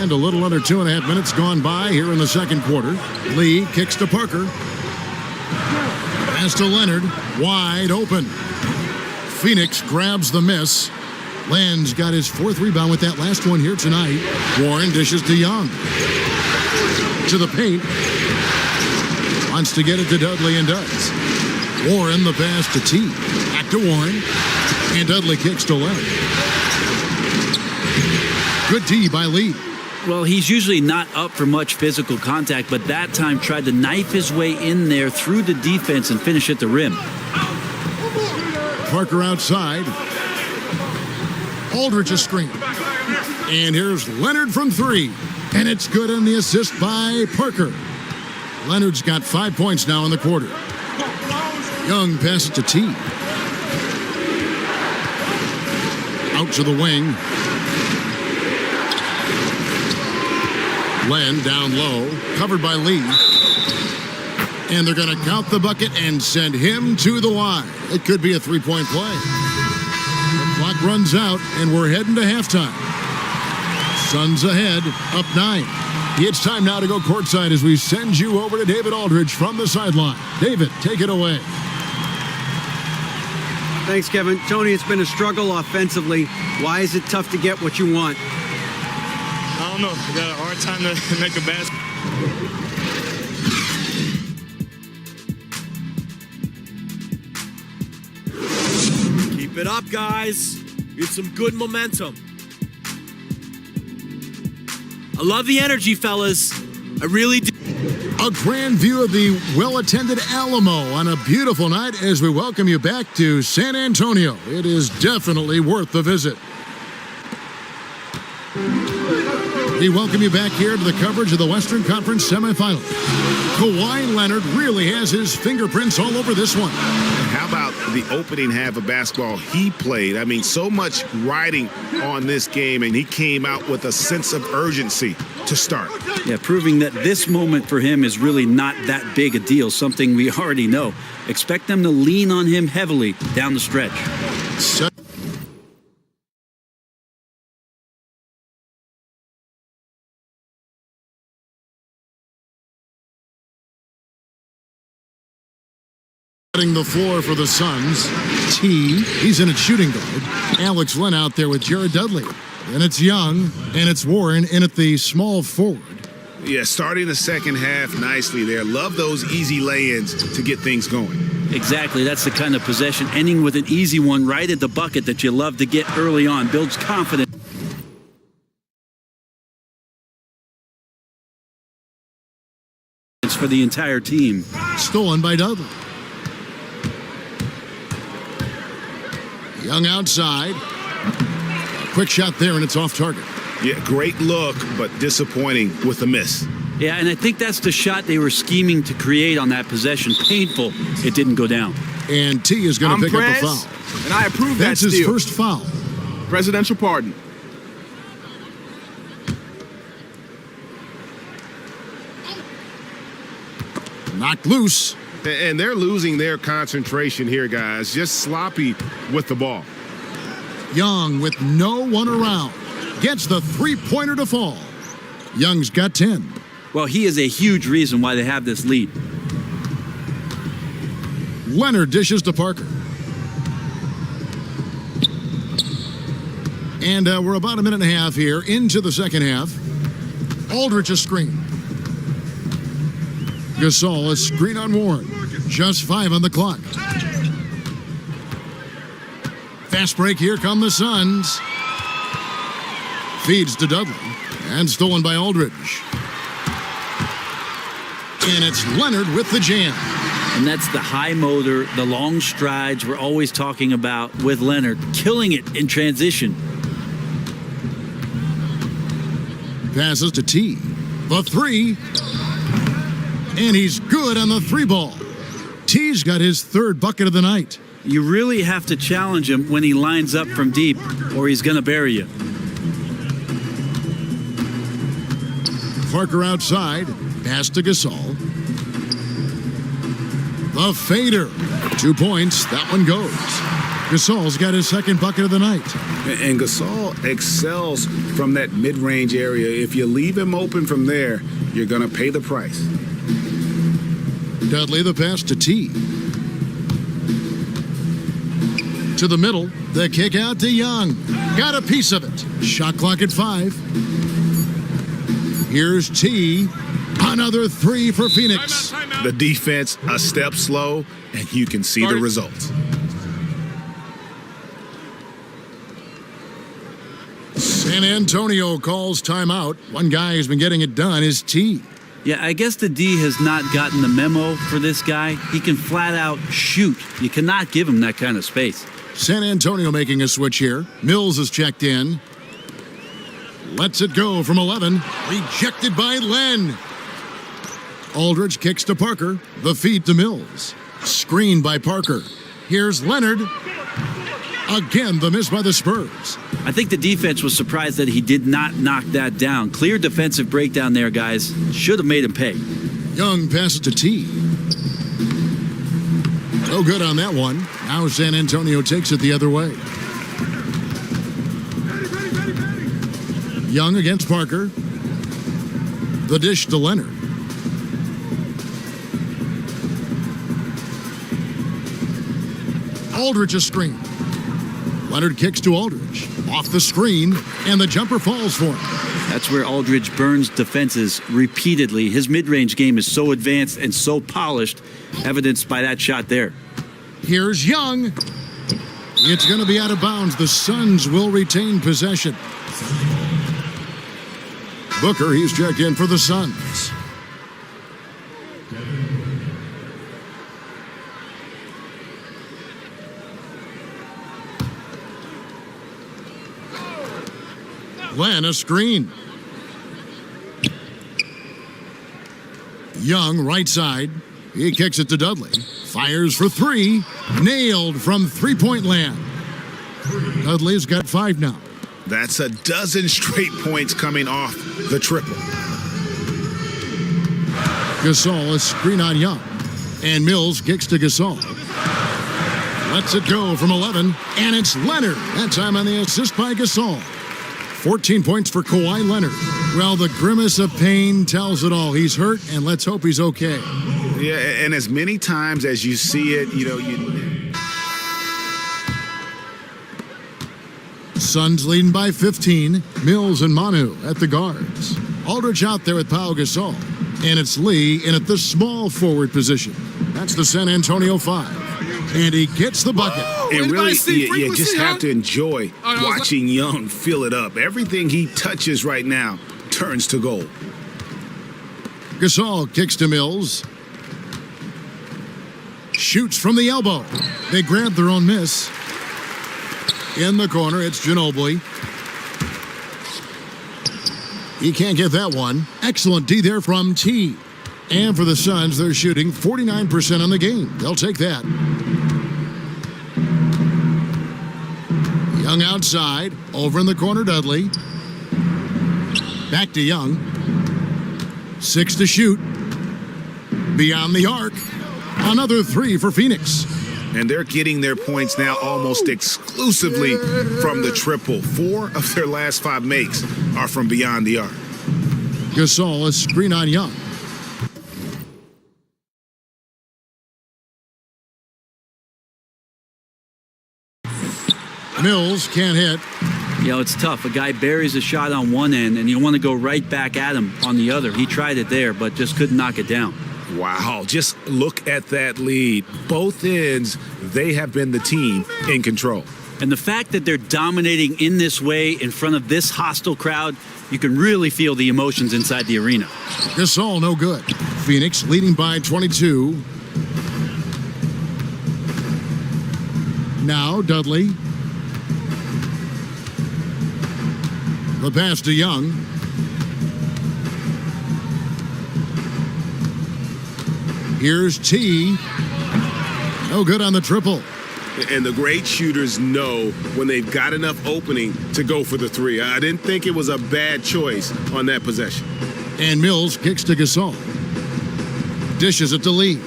And a little under 2.5 minutes gone by here in the second quarter. Lee kicks to Parker. Pass to Leonard. Wide open. Phoenix grabs the miss. Land's got his 4th rebound with that last one here tonight. Warren dishes to Young. To the paint. Wants to get it to Dudley and does. Warren the pass to T. Back to Warren. And Dudley kicks to Leonard. Good D by Lee. Well, he's usually not up for much physical contact, but that time tried to knife his way in there through the defense and finish at the rim. Parker outside. Aldridge a screen. And here's Leonard from 3. And it's good on the assist by Parker. Leonard's got 5 points now in the quarter. Young passes to T. Out to the wing. Len down low. Covered by Lee. And they're going to count the bucket and send him to the line. It could be a 3-point play. The clock runs out, and we're heading to halftime. Suns ahead, up 9. It's time now to go courtside as we send you over to David Aldridge from the sideline. David, take it away. Thanks, Kevin. Tony, it's been a struggle offensively. Why is it tough to get what you want? I don't know. I got a hard time to make a basket. Keep it up, guys. Get some good momentum. I love the energy, fellas. I really do. A grand view of the well-attended Alamo on a beautiful night as we welcome you back to San Antonio. It is definitely worth the visit. We welcome you back here to the coverage of the Western Conference semifinal. Kawhi Leonard really has his fingerprints all over this one. How about the opening half of basketball he played? I mean, so much riding on this game, and he came out with a sense of urgency to start. Yeah, proving that this moment for him is really not that big a deal, something we already know. Expect them to lean on him heavily down the stretch. Setting the floor for the Suns. T. He's in at shooting guard. Alex Len out there with Jared Dudley. Then it's Young, and it's Warren in at the small forward. Yeah, starting the second half nicely there. Love those easy lay-ins to get things going. Exactly. That's the kind of possession, ending with an easy one right at the bucket that you love to get early on. Builds confidence. For the entire team. Stolen by Dudley. Young outside. A quick shot there, and it's off target. Yeah, great look, but disappointing with a miss. Yeah, and I think that's the shot they were scheming to create on that possession. Painful. It didn't go down. And T is going to pick up a foul. And I approve That's that his steal. first foul. Presidential pardon. Knocked loose. And they're losing their concentration here, guys. Just sloppy with the ball. Young with no one around. Gets the three-pointer to fall. Young's got 10. Well, he is a huge reason why they have this lead. Leonard dishes to Parker. And we're about a minute and a half here into the second half. Aldridge a screen. Gasol a screen on Warren. Just 5 on the clock. Fast break, here come the Suns. Feeds to Dudley. And stolen by Aldridge. And it's Leonard with the jam. And that's the high motor, the long strides we're always talking about with Leonard. Killing it in transition. Passes to T. The three. And he's good on the three ball. T's got his third bucket of the night. You really have to challenge him when he lines up from deep, or he's going to bury you. Parker outside. Pass to Gasol. The fader. 2 points. That one goes. Gasol's got his second bucket of the night. And Gasol excels from that mid-range area. If you leave him open from there, you're going to pay the price. Dudley the pass to T. To the middle. The kick out to Young. Got a piece of it. Shot clock at 5. Here's T. Another three for Phoenix. The defense a step slow, and you can see the results. San Antonio calls timeout. One guy who's been getting it done is T. Yeah, I guess the D has not gotten the memo for this guy. He can flat out shoot. You cannot give him that kind of space. San Antonio making a switch here. Mills is checked in. Lets it go from 11. Rejected by Len. Aldridge kicks to Parker. The feed to Mills. Screened by Parker. Here's Leonard. Again, the miss by the Spurs. I think the defense was surprised that he did not knock that down. Clear defensive breakdown there, guys. Should have made him pay. Young passes to T. No good on that one. Now San Antonio takes it the other way. Young against Parker. The dish to Leonard. Aldridge a screen. Leonard kicks to Aldridge. Off the screen, and the jumper falls for him. That's where Aldridge burns defenses repeatedly. His mid-range game is so advanced and so polished, evidenced by that shot there. Here's Young. It's going to be out of bounds. The Suns will retain possession. Booker, he's checked in for the Suns. Len, a screen. Young, right side. He kicks it to Dudley. Fires for three. Nailed from three-point land. Dudley's got 5 now. That's a dozen straight points coming off the triple. Gasol, a screen on Young. And Mills kicks to Gasol. Lets it go from 11. And it's Leonard. That time on the assist by Gasol. 14 points for Kawhi Leonard. Well, the grimace of pain tells it all. He's hurt, and let's hope he's okay. Yeah, and as many times as you see it, Suns leading by 15. Mills and Manu at the guards. Aldridge out there with Pau Gasol. And it's Lee in at the small forward position. That's the San Antonio 5. And he gets the bucket. And really, you just have to enjoy watching Young fill it up. Everything he touches right now turns to gold. Gasol kicks to Mills. Shoots from the elbow. They grab their own miss. In the corner, it's Ginobili. He can't get that one. Excellent D there from T. And for the Suns, they're shooting 49% on the game. They'll take that. Young outside. Over in the corner, Dudley. Back to Young. 6 to shoot. Beyond the arc. Another 3 for Phoenix. And they're getting their points now almost exclusively from the triple. 4 of their last 5 makes are from beyond the arc. Gasol, a screen on Young. Mills can't hit. It's tough. A guy buries a shot on one end, and you want to go right back at him on the other. He tried it there, but just couldn't knock it down. Wow, just look at that lead. Both ends, they have been the team in control. And the fact that they're dominating in this way in front of this hostile crowd, you can really feel the emotions inside the arena. Gasol, no good. Phoenix leading by 22. Now Dudley. The pass to Young. Here's T. No good on the triple. And the great shooters know when they've got enough opening to go for the 3. I didn't think it was a bad choice on that possession. And Mills kicks to Gasol. Dishes it to Lee.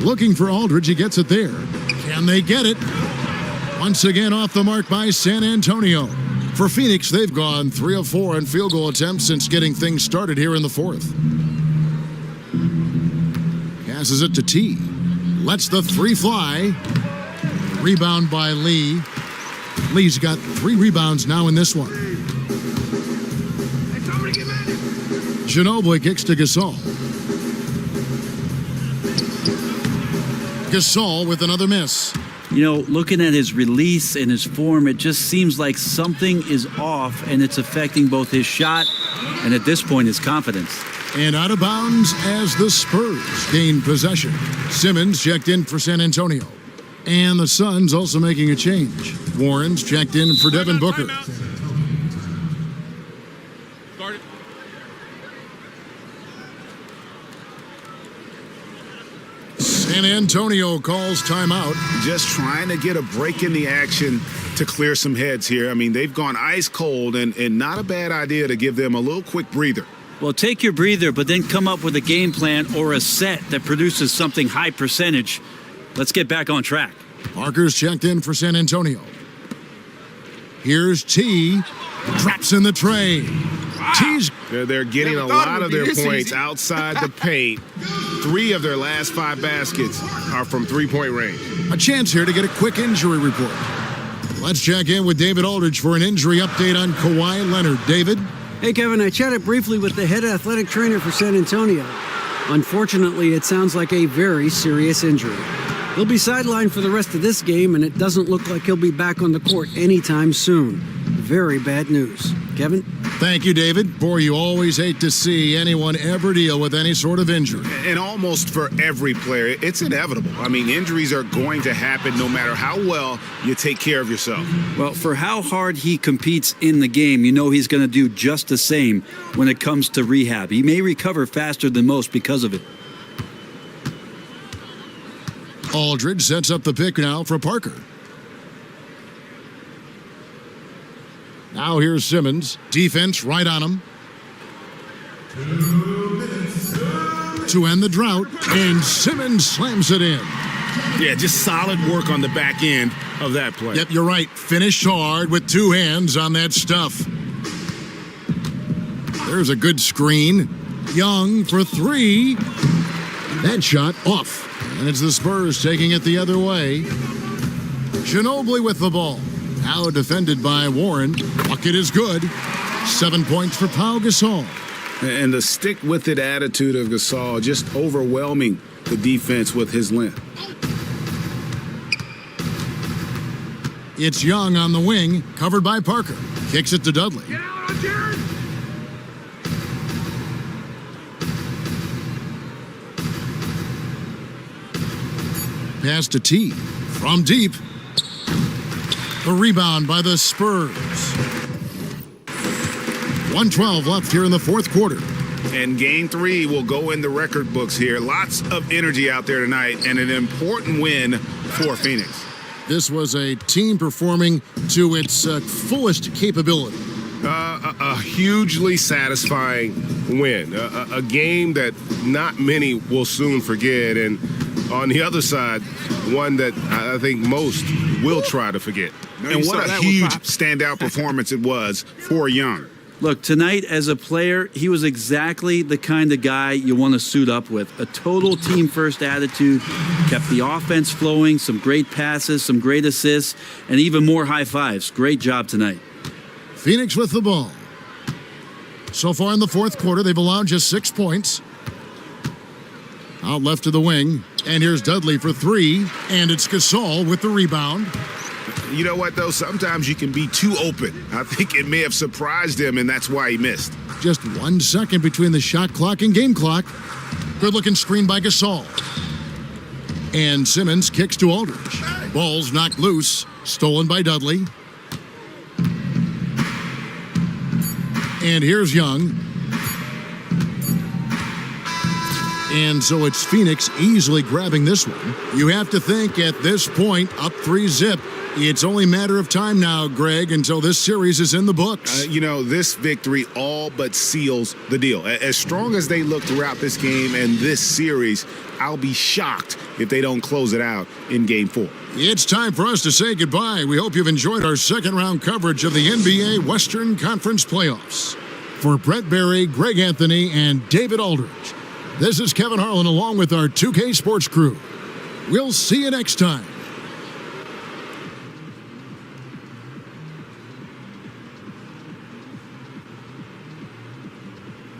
Looking for Aldridge, he gets it there. Can they get it? Once again off the mark by San Antonio. For Phoenix, they've gone 3 of 4 in field goal attempts since getting things started here in the 4th. Passes it to T. Lets the 3 fly. Rebound by Lee. Lee's got 3 rebounds now in this one. Ginobili kicks to Gasol. Gasol with another miss. Looking at his release and his form, it just seems like something is off, and it's affecting both his shot and, at this point, his confidence. And out of bounds as the Spurs gain possession. Simmons checked in for San Antonio. And the Suns also making a change. Warren's checked in for Devin Booker. San Antonio calls timeout. Just trying to get a break in the action to clear some heads here. I mean, they've gone ice cold, and not a bad idea to give them a little quick breather. Well, take your breather, but then come up with a game plan or a set that produces something high percentage. Let's get back on track. Parker's checked in for San Antonio. Here's T. Drops in the tray. Wow. T's. They're getting a lot of their points outside the paint. 3 of their last 5 baskets are from 3-point range. A chance here to get a quick injury report. Let's check in with David Aldridge for an injury update on Kawhi Leonard. David? Hey, Kevin, I chatted briefly with the head athletic trainer for San Antonio. Unfortunately, it sounds like a very serious injury. He'll be sidelined for the rest of this game, and it doesn't look like he'll be back on the court anytime soon. Very bad news. Kevin? Thank you, David. Boy, you always hate to see anyone ever deal with any sort of injury. And almost for every player, it's inevitable. I mean, injuries are going to happen no matter how well you take care of yourself. Well, for how hard he competes in the game, he's going to do just the same when it comes to rehab. He may recover faster than most because of it. Aldridge sets up the pick now for Parker. Now here's Simmons. Defense right on him. To end the drought, and Simmons slams it in. Yeah, just solid work on the back end of that play. Yep, you're right. Finished hard with 2 hands on that stuff. There's a good screen. Young for three. That shot off. And it's the Spurs taking it the other way. Ginobili with the ball. Now defended by Warren. Bucket is good. 7 points for Pau Gasol. And the stick-with-it attitude of Gasol, just overwhelming the defense with his length. It's Young on the wing, covered by Parker. Kicks it to Dudley. Get out on Jared! Pass to T. From deep. The rebound by the Spurs. 1:12 left here in the fourth quarter. And game 3 will go in the record books here. Lots of energy out there tonight and an important win for Phoenix. This was a team performing to its fullest capability. A hugely satisfying win. A game that not many will soon forget. And on the other side, one that I think most will try to forget. And what a huge standout performance it was for Young. Look, tonight as a player, he was exactly the kind of guy you want to suit up with. A total team-first attitude, kept the offense flowing, some great passes, some great assists, and even more high fives. Great job tonight. Phoenix with the ball. So far in the fourth quarter, they've allowed just 6 points. Out left to the wing, and here's Dudley for three, and it's Gasol with the rebound. You know what, though? Sometimes you can be too open. I think it may have surprised him, and that's why he missed. Just 1 second between the shot clock and game clock. Good-looking screen by Gasol. And Simmons kicks to Aldridge. Ball's knocked loose, stolen by Dudley. And here's Young. And so it's Phoenix easily grabbing this one. You have to think at this point, up 3-zip, it's only a matter of time now, Greg, until this series is in the books. This victory all but seals the deal. As strong as they look throughout this game and this series, I'll be shocked if they don't close it out in Game 4. It's time for us to say goodbye. We hope you've enjoyed our second-round coverage of the NBA Western Conference Playoffs. For Brett Berry, Greg Anthony, and David Aldridge, this is Kevin Harlan along with our 2K Sports crew. We'll see you next time.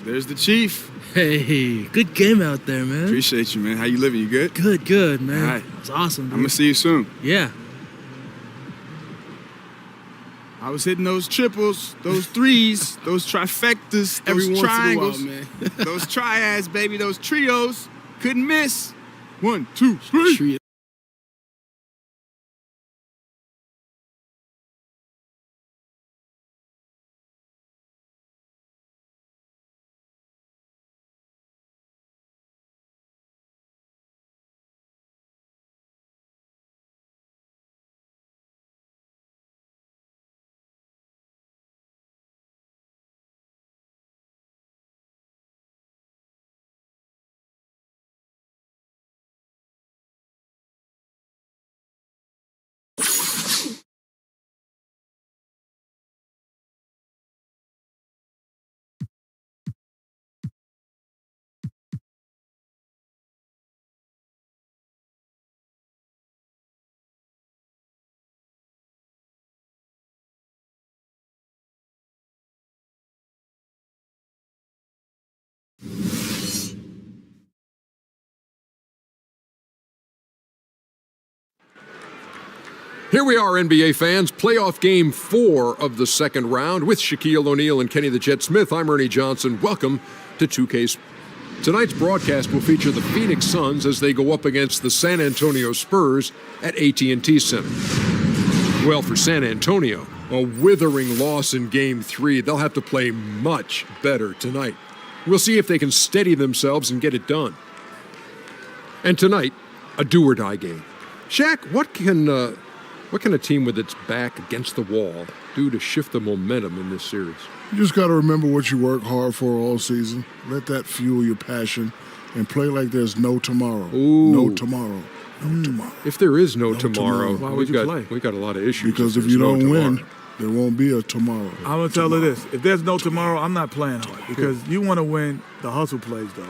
There's the Chief. Hey, good game out there, man. Appreciate you, man. How you living? You good? Good, man. All right. It's awesome, dude. I'm going to see you soon. Yeah. I was hitting those triples, those threes, those trifectas, those triangles, man. those triads, baby, those trios. Couldn't miss. 1, 2, 3. Here we are, NBA fans. Playoff game 4 of the second round with Shaquille O'Neal and Kenny the Jet Smith. I'm Ernie Johnson. Welcome to 2K. Tonight's broadcast will feature the Phoenix Suns as they go up against the San Antonio Spurs at AT&T Center. Well, for San Antonio, a withering loss in Game 3. They'll have to play much better tonight. We'll see if they can steady themselves and get it done. And tonight, a do-or-die game. Shaq, what can a team with its back against the wall do to shift the momentum in this series? You just got to remember what you work hard for all season. Let that fuel your passion and play like there's no tomorrow. Ooh. No tomorrow. No tomorrow. If there is no tomorrow, tomorrow. we've got a lot of issues. Because if you don't win, There won't be a tomorrow. I'm going to tell her this. If there's no tomorrow, I'm not playing hard because you want to win the hustle plays, though.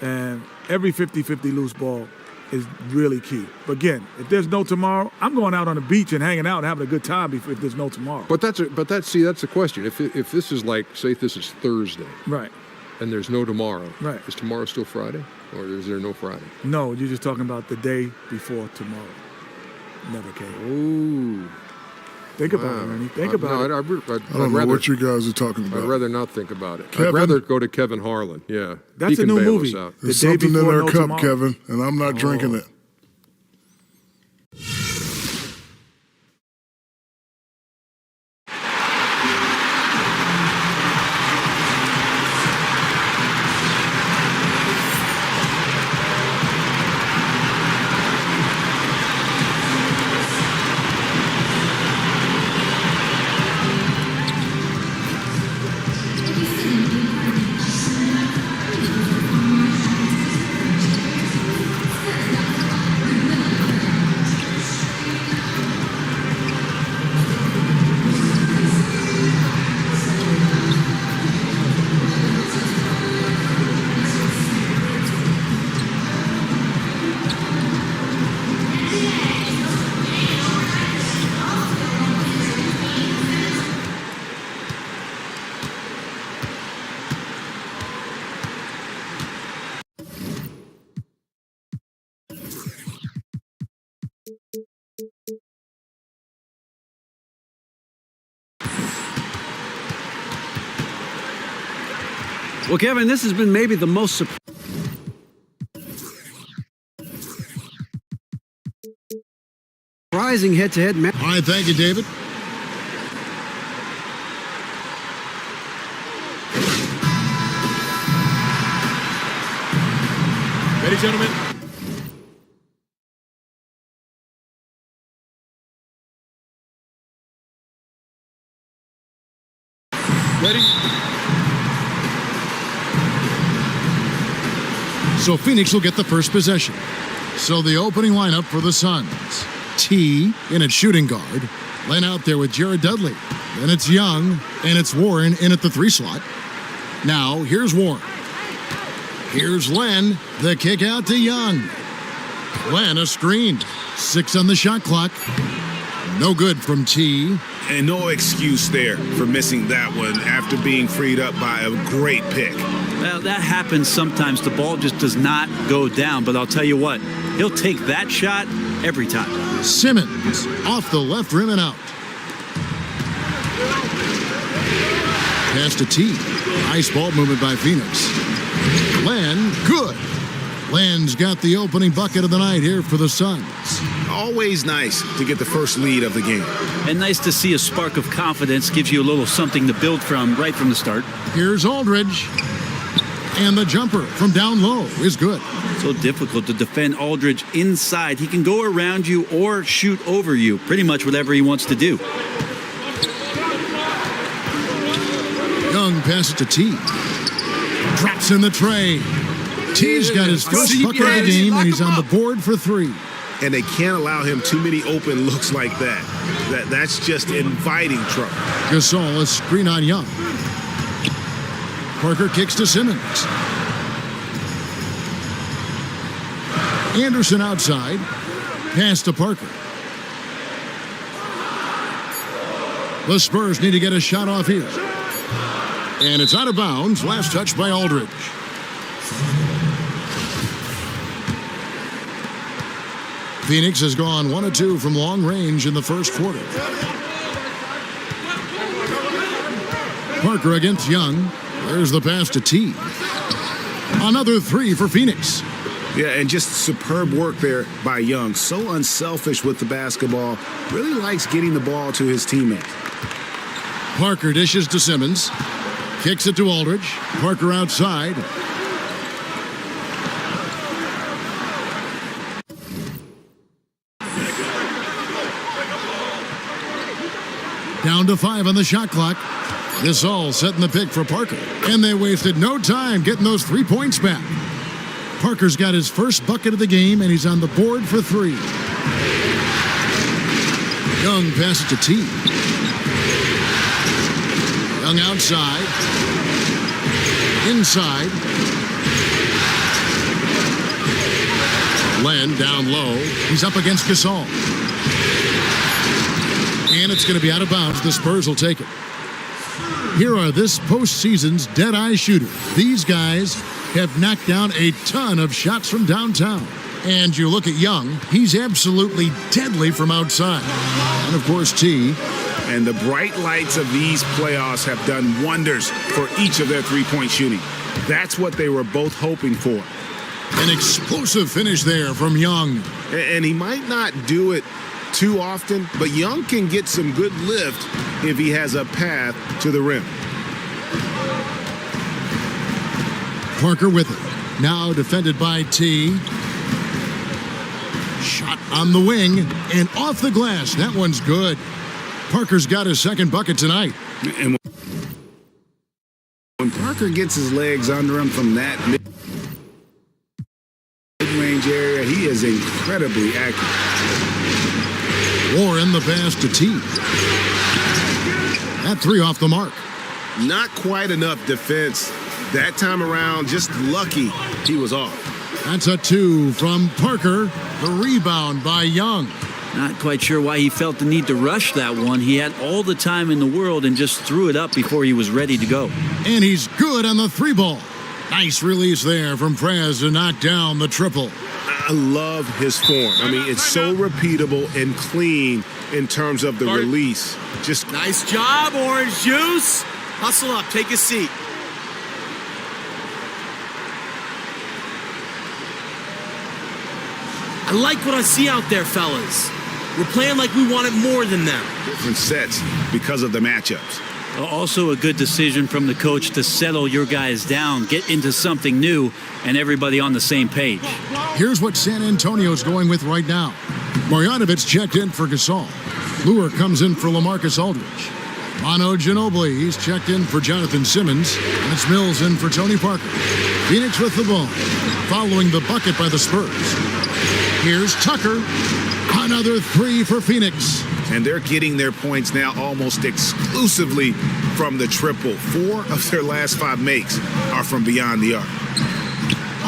And every 50-50 loose ball is really key. But again, if there's no tomorrow, I'm going out on the beach and hanging out and having a good time if there's no tomorrow. But that's the question. If this is like, say this is Thursday. Right. And there's no tomorrow. Right. Is tomorrow still Friday? Or is there no Friday? No, you're just talking about the day before tomorrow. Never came. Ooh. Think about it, Ernie. Think about it. I don't know what you guys are talking about. I'd rather not think about it. Kevin? I'd rather go to Kevin Harlan. Yeah. That's He a can new bail movie. us out. There's The day something in before their no cup, tomorrow. Kevin, and I'm not drinking it. Well, Kevin, this has been maybe the most surprising head-to-head match. All right, thank you, David. Ready, gentlemen? Ready? So Phoenix will get the first possession. So the opening lineup for the Suns. T in at shooting guard. Len out there with Jared Dudley. Then it's Young, and it's Warren in at the 3 slot. Now, here's Warren. Here's Len. The kick out to Young. Len a screen. 6 on the shot clock. No good from T. And no excuse there for missing that one after being freed up by a great pick. Well, that happens sometimes. The ball just does not go down. But I'll tell you what, he'll take that shot every time. Simmons off the left rim and out. Pass to T. Nice ball movement by Phoenix. Len, good. Len's got the opening bucket of the night here for the Suns. Always nice to get the first lead of the game. And nice to see a spark of confidence. Gives you a little something to build from right from the start. Here's Aldridge. And the jumper from down low is good. So difficult to defend Aldridge inside. He can go around you or shoot over you. Pretty much whatever he wants to do. Young passes to T. Drops in the tray. T's got his first bucket of the game, and he's on the board for 3. And they can't allow him too many open looks like that. That's just inviting trouble. Gasol a screen on Young. Parker kicks to Simmons. Anderson outside. Pass to Parker. The Spurs need to get a shot off here. And it's out of bounds. Last touch by Aldridge. Phoenix has gone 1 of 2 from long range in the first quarter. Parker against Young. There's the pass to T. Another 3 for Phoenix. Yeah, and just superb work there by Young. So unselfish with the basketball. Really likes getting the ball to his teammates. Parker dishes to Simmons. Kicks it to Aldridge. Parker outside. Down to 5 on the shot clock. Gasol setting the pick for Parker. And they wasted no time getting those 3 points back. Parker's got his first bucket of the game, and he's on the board for 3. Young passes to T. Young outside. Inside. Len down low. He's up against Gasol. And it's going to be out of bounds. The Spurs will take it. Here are this postseason's dead-eye shooters. These guys have knocked down a ton of shots from downtown. And you look at Young, he's absolutely deadly from outside. And of course, T. And the bright lights of these playoffs have done wonders for each of their three-point shooting. That's what they were both hoping for. An explosive finish there from Young. And he might not do it too often, but Young can get some good lift if he has a path to the rim. Parker with it. Now defended by T. Shot on the wing and off the glass. That one's good. Parker's got his second bucket tonight. And when Parker gets his legs under him from that mid-range area, he is incredibly accurate. Warren the pass to T. That three off the mark. Not quite enough defense that time around. Just lucky he was off. That's a two from Parker. The rebound by Young. Not quite sure why he felt the need to rush that one. He had all the time in the world and just threw it up before he was ready to go. And he's good on the three ball. Nice release there from Prez to knock down the triple. I love his form. I mean, it's so repeatable and clean in terms of the release. Just nice job, Orange Juice. Hustle up, take a seat. I like what I see out there, fellas. We're playing like we want it more than them. Different sets because of the matchups. Also a good decision from the coach to settle your guys down, get into something new, and everybody on the same page. Here's what San Antonio's going with right now. Marjanovic checked in for Gasol. Luer comes in for LaMarcus Aldridge. Manu Ginobili, he's checked in for Jonathan Simmons. And it's Mills in for Tony Parker. Phoenix with the ball, following the bucket by the Spurs. Here's Tucker. Another three for Phoenix. And they're getting their points now almost exclusively from the triple. 4 of their last 5 makes are from beyond the arc.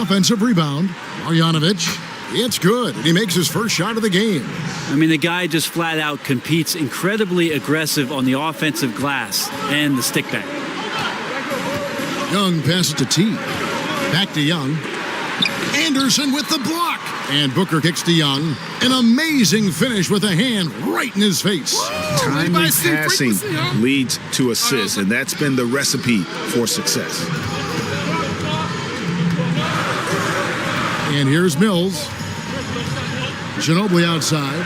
Offensive rebound. Marjanovic. It's good. And he makes his first shot of the game. I mean, the guy just flat out competes, incredibly aggressive on the offensive glass and the stick back. Young passes to T. Back to Young. Anderson with the block. And Booker kicks to Young. An amazing finish with a hand right in his face. Timely passing leads to assists, and that's been the recipe for success. And here's Mills. Ginobili outside.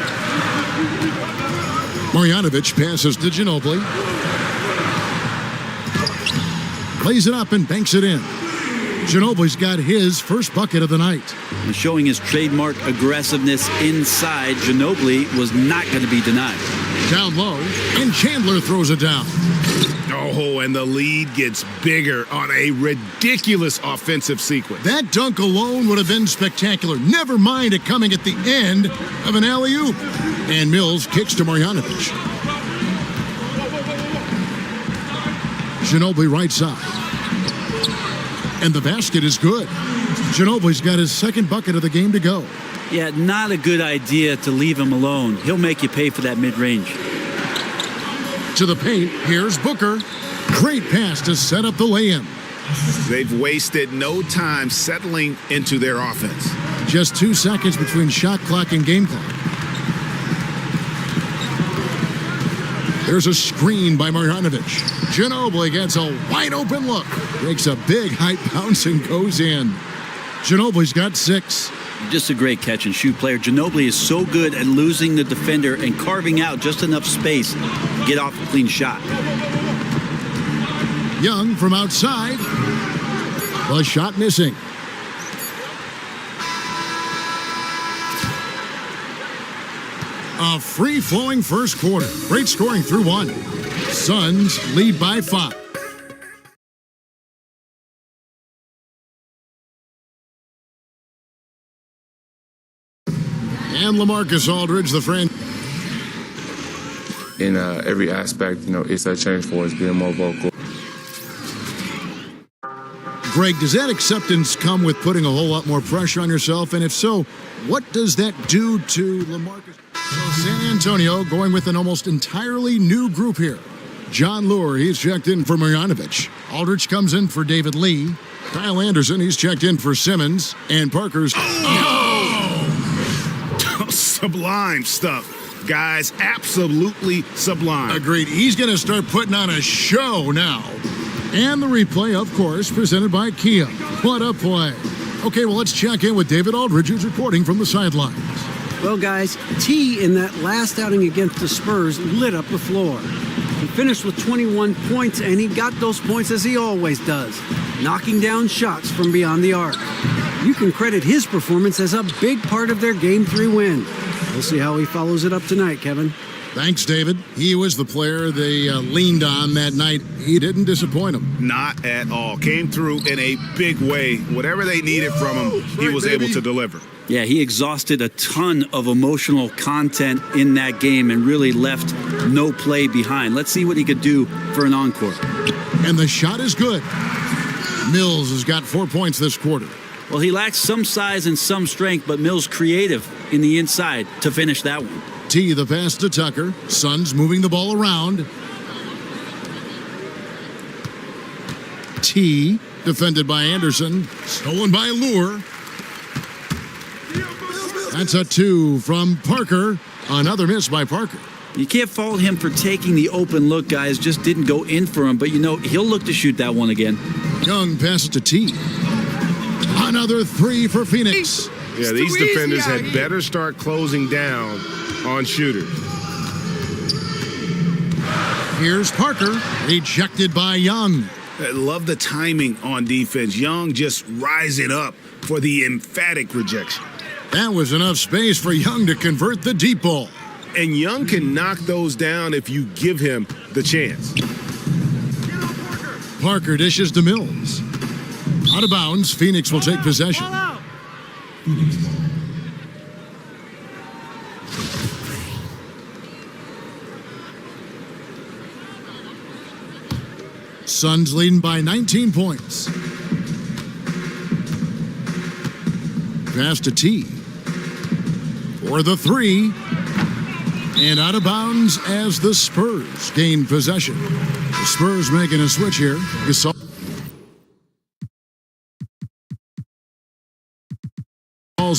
Marjanovic passes to Ginobili. Plays it up and banks it in. Ginobili's got his first bucket of the night. And showing his trademark aggressiveness inside, Ginobili was not going to be denied. Down low, and Chandler throws it down. Oh, and the lead gets bigger on a ridiculous offensive sequence. That dunk alone would have been spectacular. Never mind it coming at the end of an alley-oop. And Mills kicks to Marjanovic. Ginobili right side. And the basket is good. Ginobili's got his second bucket of the game to go. Yeah, not a good idea to leave him alone. He'll make you pay for that mid-range. To the paint, here's Booker. Great pass to set up the lay-in. They've wasted no time settling into their offense. Just 2 seconds between shot clock and game clock. There's a screen by Marjanovic. Ginobili gets a wide open look. Takes a big high bounce and goes in. Ginobili's got 6. Just a great catch and shoot player. Ginobili is so good at losing the defender and carving out just enough space to get off a clean shot. Young from outside. The shot missing. A free-flowing first quarter. Great scoring through 1. Suns lead by 5. And LaMarcus Aldridge, the friend. In every aspect, it's a change for us, being more vocal. Craig, does that acceptance come with putting a whole lot more pressure on yourself? And if so, what does that do to LaMarcus? So San Antonio going with an almost entirely new group here. John Lure, he's checked in for Marjanovic. Aldrich comes in for David Lee. Kyle Anderson, he's checked in for Simmons. And Parker's... Sublime stuff. Guys, absolutely sublime. Agreed. He's going to start putting on a show now. And the replay, of course, presented by Kia. What a play. Okay, well, let's check in with David Aldridge, who's reporting from the sidelines. Well, guys, T in that last outing against the Spurs lit up the floor. He finished with 21 points, and he got those points as he always does, knocking down shots from beyond the arc. You can credit his performance as a big part of their Game 3 win. We'll see how he follows it up tonight, Kevin. Thanks, David. He was the player they leaned on that night. He didn't disappoint them. Not at all. Came through in a big way. Whatever they needed from him, he was able to deliver. Yeah, he exhausted a ton of emotional content in that game and really left no play behind. Let's see what he could do for an encore. And the shot is good. Mills has got 4 points this quarter. Well, he lacks some size and some strength, but Mills creative in the inside to finish that one. T, the pass to Tucker. Suns moving the ball around. T, defended by Anderson. Stolen by Lure. That's a 2 from Parker. Another miss by Parker. You can't fault him for taking the open look, guys. Just didn't go in for him. But, you know, he'll look to shoot that one again. Young passes to T. Another 3 for Phoenix. Yeah, these defenders had better start closing down on shooters. Here's Parker, ejected by Young. I love the timing on defense. Young just rising up for the emphatic rejection. That was enough space for Young to convert the deep ball. And Young can knock those down if you give him the chance. Parker dishes to Mills. Out of bounds, Phoenix will take possession. Suns leading by 19 points. Pass to T. For the 3. And out of bounds as the Spurs gain possession. The Spurs making a switch here. Gasol's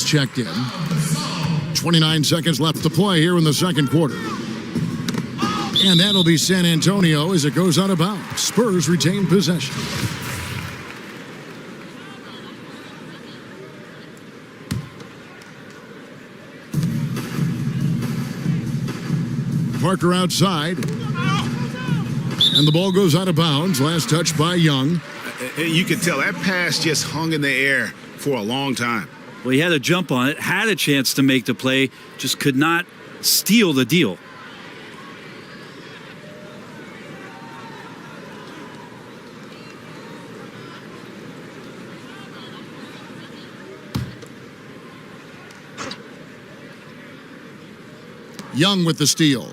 checked in. 29 seconds left to play here in the second quarter. And that'll be San Antonio as it goes out of bounds. Spurs retain possession. Parker outside. And the ball goes out of bounds. Last touch by Young. You could tell that pass just hung in the air for a long time. Well, he had a jump on it, had a chance to make the play, just could not steal the deal. Young with the steal.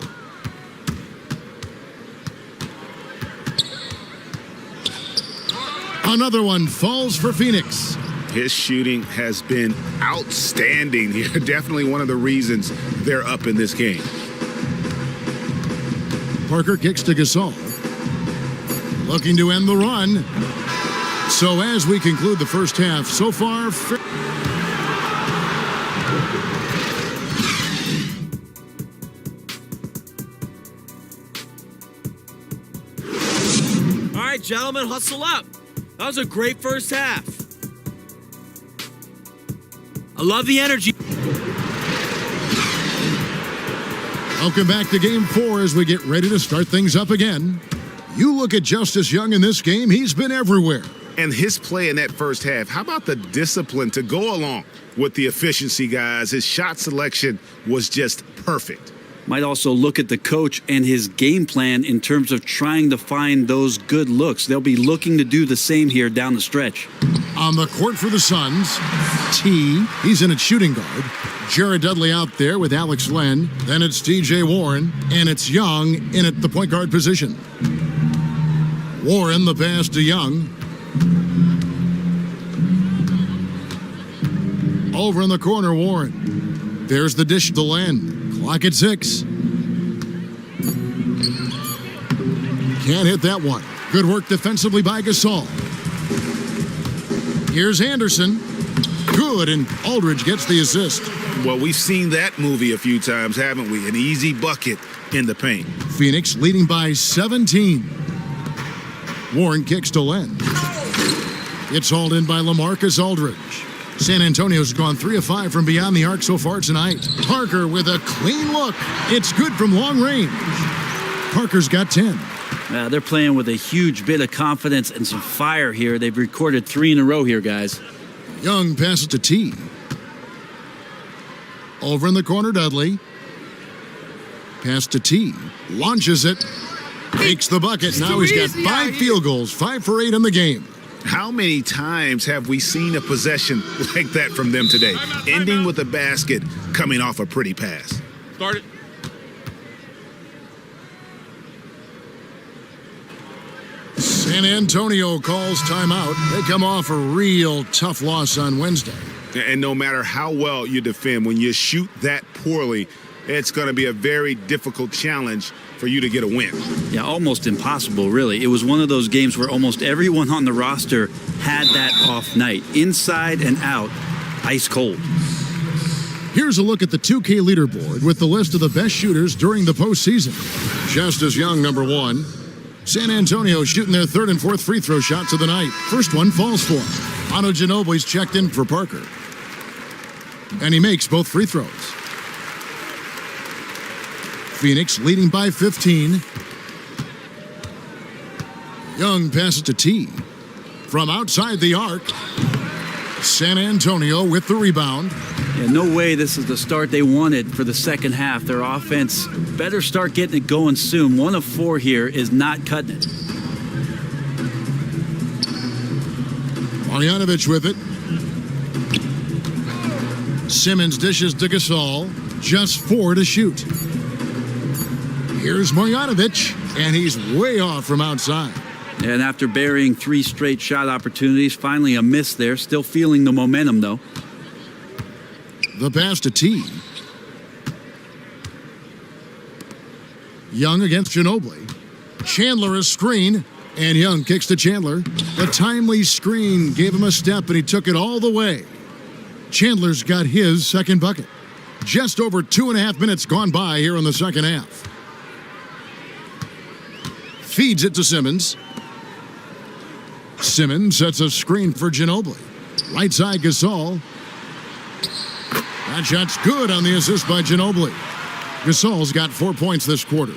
Another one falls for Phoenix. His shooting has been outstanding here. Definitely one of the reasons they're up in this game. Parker kicks to Gasol. Looking to end the run. So as we conclude the first half, so far... All right, gentlemen, hustle up. That was a great first half. I love the energy. Welcome back to Game 4 as we get ready to start things up again. You look at Justice Young in this game, he's been everywhere. And his play in that first half, how about the discipline to go along with the efficiency, guys? His shot selection was just perfect. Might also look at the coach and his game plan in terms of trying to find those good looks. They'll be looking to do the same here down the stretch. On the court for the Suns, T, he's in at shooting guard. Jared Dudley out there with Alex Len. Then it's T.J. Warren, and it's Young in at the point guard position. Warren, the pass to Young. Over in the corner, Warren. There's the dish to Len. Clock at 6. Can't hit that one. Good work defensively by Gasol. Here's Anderson. Good, and Aldridge gets the assist. Well, we've seen that movie a few times, haven't we? An easy bucket in the paint. Phoenix leading by 17. Warren kicks to Len. It's hauled in by LaMarcus Aldridge. San Antonio's gone 3 of 5 from beyond the arc so far tonight. Parker with a clean look. It's good from long range. Parker's got 10. They're playing with a huge bit of confidence and some fire here. They've recorded 3 in a row here, guys. Young passes to T. Over in the corner, Dudley. Pass to T. Launches it. Makes the bucket. Now he's got 5 field goals. 5 for 8 in the game. How many times have we seen a possession like that from them today? Ending with a basket, coming off a pretty pass. Start it. San Antonio calls timeout. They come off a real tough loss on Wednesday. And no matter how well you defend, when you shoot that poorly, it's going to be a very difficult challenge for you to get a win. Yeah, almost impossible, really. It was one of those games where almost everyone on the roster had that off night. Inside and out, ice cold. Here's a look at the 2K leaderboard with the list of the best shooters during the postseason. Justice Young, number 1. San Antonio shooting their 3rd and 4th free throw shots of the night. First one falls for him. Ano Ginobili's checked in for Parker. And he makes both free throws. Phoenix leading by 15. Young passes to T. From outside the arc. San Antonio with the rebound. Yeah, no way this is the start they wanted for the second half. Their offense better start getting it going soon. 1 of 4 here is not cutting it. Marjanovic with it. Simmons dishes to Gasol. Just 4 to shoot. Here's Marjanovic, and he's way off from outside. And after burying 3 straight shot opportunities, finally a miss there. Still feeling the momentum, though. The pass to T. Young against Ginobili. Chandler a screen, and Young kicks to Chandler. The timely screen gave him a step, and he took it all the way. Chandler's got his second bucket. Just over 2.5 minutes gone by here in the second half. Feeds it to Simmons. Simmons sets a screen for Ginobili. Right side Gasol. That shot's good on the assist by Ginobili. Gasol's got 4 points this quarter.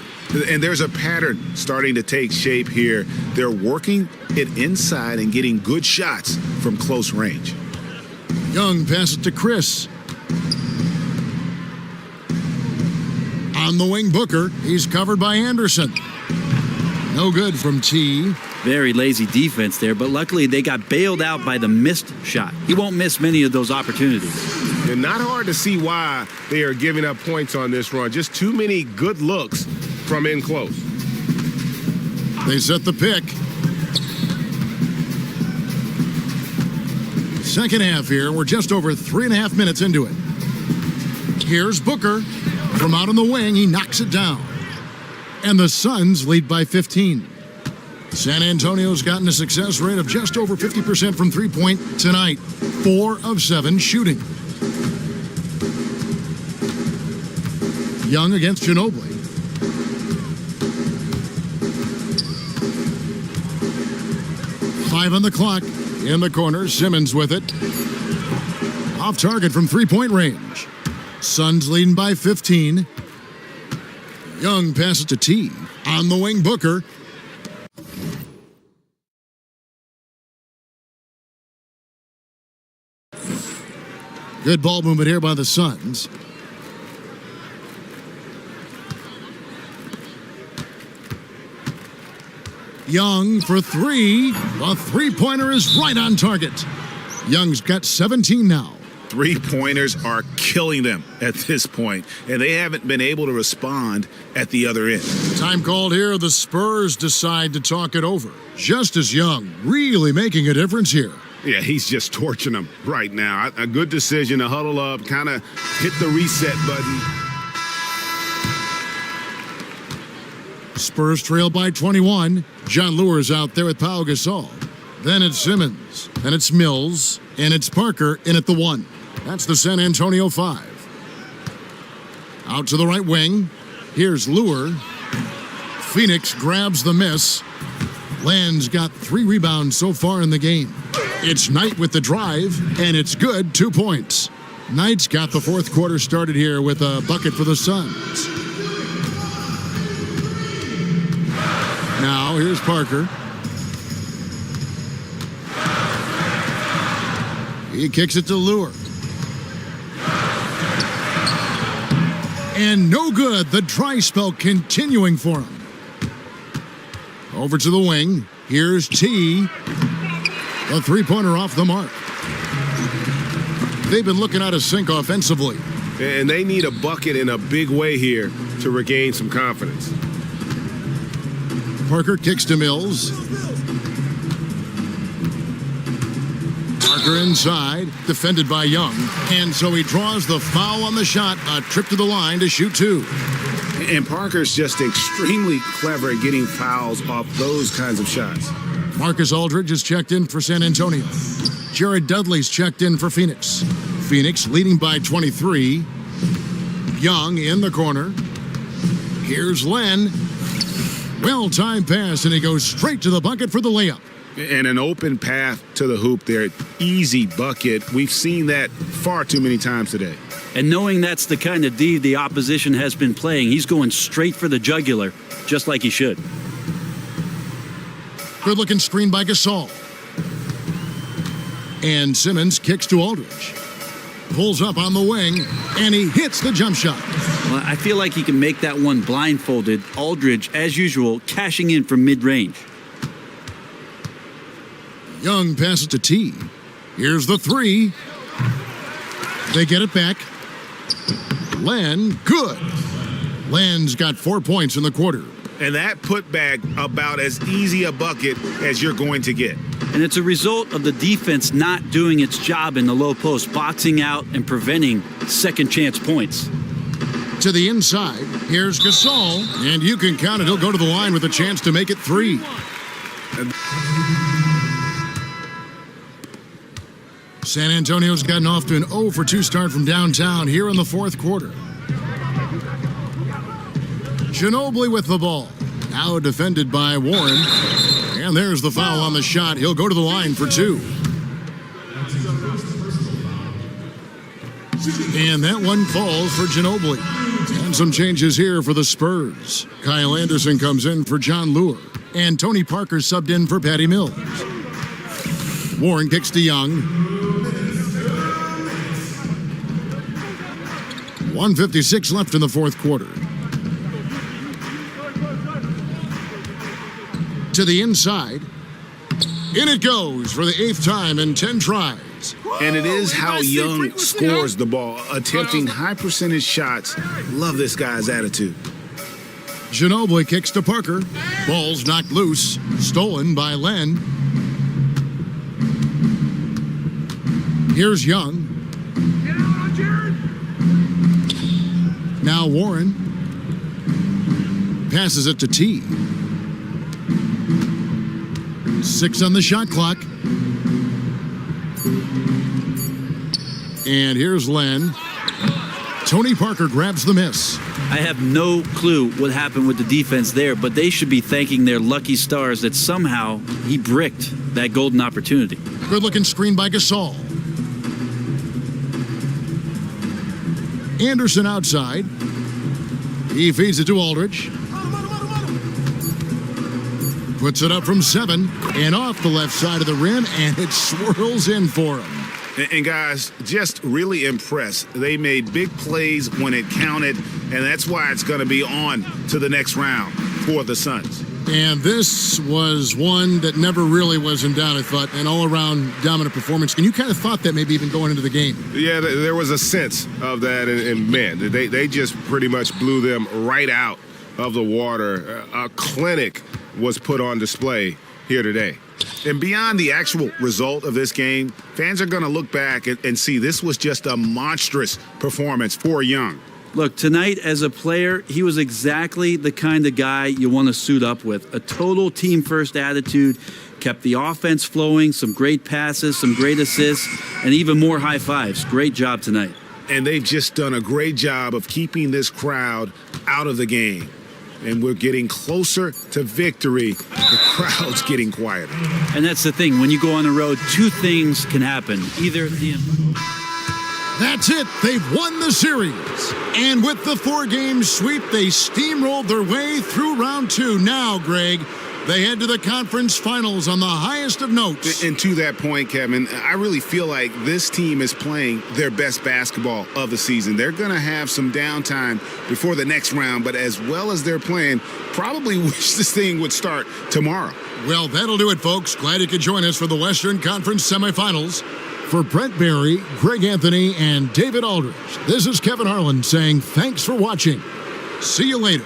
And there's a pattern starting to take shape here. They're working it inside and getting good shots from close range. Young passes to Chris. On the wing, Booker. He's covered by Anderson. No good from T. Very lazy defense there, but luckily they got bailed out by the missed shot. He won't miss many of those opportunities. And not hard to see why they are giving up points on this run. Just too many good looks from in close. They set the pick. Second half here. We're just over 3.5 minutes into it. Here's Booker. From out on the wing, he knocks it down. And the Suns lead by 15. San Antonio's gotten a success rate of just over 50% from three-point tonight. 4 of 7 shooting. Young against Ginobili. Five on the clock. In the corner, Simmons with it. Off target from three-point range. Suns leading by 15. Young passes to T. On the wing, Booker. Good ball movement here by the Suns. Young for 3. The three-pointer is right on target. Young's got 17 now. Three-pointers are killing them at this point, and they haven't been able to respond at the other end. Time called here. The Spurs decide to talk it over. Justice Young really making a difference here. Yeah, he's just torching them right now. A good decision to huddle up, kind of hit the reset button. Spurs trail by 21. John Lure's out there with Pau Gasol. Then it's Simmons. Then it's Mills. And it's Parker in at the 1. That's the San Antonio 5. Out to the right wing. Here's Lure. Phoenix grabs the miss. Land's got 3 rebounds so far in the game. It's Knight with the drive, and it's good, 2 points. Knight's got the fourth quarter started here with a bucket for the Suns. Now, here's Parker. He kicks it to Lure. And no good. The dry spell continuing for him. Over to the wing. Here's T. A three-pointer off the mark. They've been looking out of sync offensively. And they need a bucket in a big way here to regain some confidence. Parker kicks to Mills. Parker inside, defended by Young. And so he draws the foul on the shot, a trip to the line to shoot 2. And Parker's just extremely clever at getting fouls off those kinds of shots. Marcus Aldridge is checked in for San Antonio. Jared Dudley's checked in for Phoenix. Phoenix leading by 23. Young in the corner. Here's Len. Well-timed pass, and he goes straight to the bucket for the layup. And an open path to the hoop there. Easy bucket. We've seen that far too many times today. And knowing that's the kind of D the opposition has been playing, he's going straight for the jugular, just like he should. Good-looking screen by Gasol. And Simmons kicks to Aldridge. Pulls up on the wing, and he hits the jump shot. Well, I feel like he can make that one blindfolded. Aldridge, as usual, cashing in from mid-range. Young passes to T. Here's the 3. They get it back. Len, good. Len's got 4 points in the quarter. And that putback about as easy a bucket as you're going to get. And it's a result of the defense not doing its job in the low post, boxing out and preventing second chance points. To the inside, here's Gasol, and you can count it. He'll go to the line with a chance to make it 3. San Antonio's gotten off to an 0 for 2 start from downtown here in the fourth quarter. Ginobili with the ball. Now defended by Warren. And there's the foul on the shot. He'll go to the line for 2. And that one falls for Ginobili. And some changes here for the Spurs. Kyle Anderson comes in for John Lure. And Tony Parker subbed in for Patty Mills. Warren kicks to Young. 1:56 left in the fourth quarter. To the inside. In it goes for the 8th time in 10 tries. And it is how Young scores the ball, attempting high percentage shots. Love this guy's attitude. Ginobili kicks to Parker. Ball's knocked loose. Stolen by Len. Here's Young. Now Warren. Passes it to T. 6 on the shot clock. And here's Len. Tony Parker grabs the miss. I have no clue what happened with the defense there, but they should be thanking their lucky stars that somehow he bricked that golden opportunity. Good-looking screen by Gasol. Anderson outside. He feeds it to Aldridge. Puts it up from 7 and off the left side of the rim, and it swirls in for him. And guys, just really impressed. They made big plays when it counted, and that's why it's going to be on to the next round for the Suns. And this was one that never really was in doubt, I thought, an all-around dominant performance. And you kind of thought that maybe even going into the game. Yeah, there was a sense of that, and man, they just pretty much blew them right out of the water. A clinic was put on display here today. And beyond the actual result of this game, fans are going to look back and see this was just a monstrous performance for Young. Look, tonight as a player, he was exactly the kind of guy you want to suit up with. A total team-first attitude, kept the offense flowing, some great passes, some great assists, and even more high fives. Great job tonight. And they've just done a great job of keeping this crowd out of the game. And we're getting closer to victory. The crowd's getting quieter. And that's the thing. When you go on the road, two things can happen. Either the... That's it. They've won the series. And with the 4-game sweep, they steamrolled their way through round 2. Now, Greg, they head to the conference finals on the highest of notes. And to that point, Kevin, I really feel like this team is playing their best basketball of the season. They're going to have some downtime before the next round, but as well as they're playing, probably wish this thing would start tomorrow. Well, that'll do it, folks. Glad you could join us for the Western Conference semifinals. For Brent Barry, Greg Anthony, and David Aldridge, this is Kevin Harlan saying thanks for watching. See you later.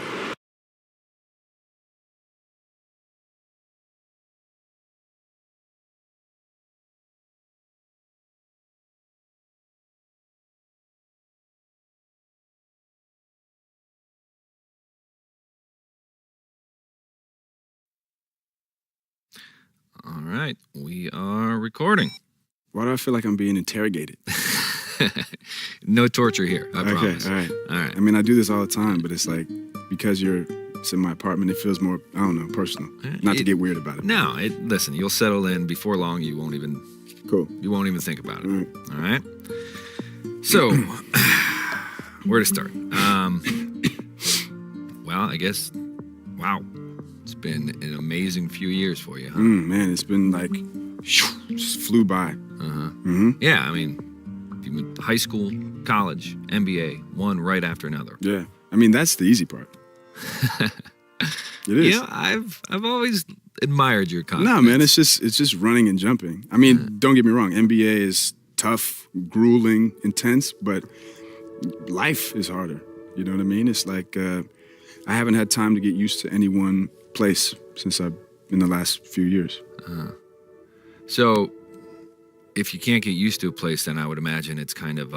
All right, we are recording. Why do I feel like I'm being interrogated? No torture here, I promise. All right. I mean, I do this all the time, but it's like, because it's in my apartment, it feels more, I don't know, personal. Not to get weird about it. No, listen, you'll settle in. Before long, you won't even... Cool. You won't even think about it. All right? So, where to start? Well, I guess, wow. It's been an amazing few years for you, huh? Man, it's been like, just flew by. Yeah, I mean, you went high school, college, NBA, one right after another. Yeah, I mean, that's the easy part. It is. Yeah, I've always admired your confidence. No, man, it's just running and jumping. I mean, don't get me wrong, NBA is tough, grueling, intense, but life is harder. You know what I mean? It's like I haven't had time to get used to any one place since in the last few years. So, if you can't get used to a place, then I would imagine it's kind of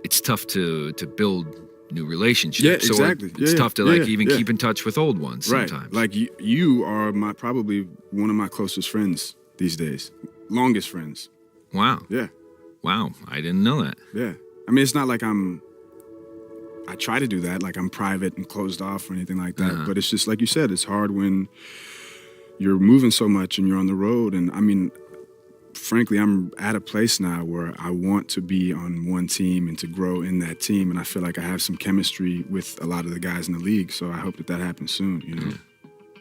it's tough to build new relationships. Yeah, exactly. So it's tough to keep in touch with old ones sometimes. Right. Like you are probably one of my closest friends these days. Longest friends. Wow. Yeah. Wow. I didn't know that. Yeah. I mean, it's not like I try to do that, like I'm private and closed off or anything like that. But it's just like you said, it's hard when you're moving so much and you're on the road. And I mean, frankly, I'm at a place now where I want to be on one team and to grow in that team. And I feel like I have some chemistry with a lot of the guys in the league. So I hope that happens soon, you know? Yeah.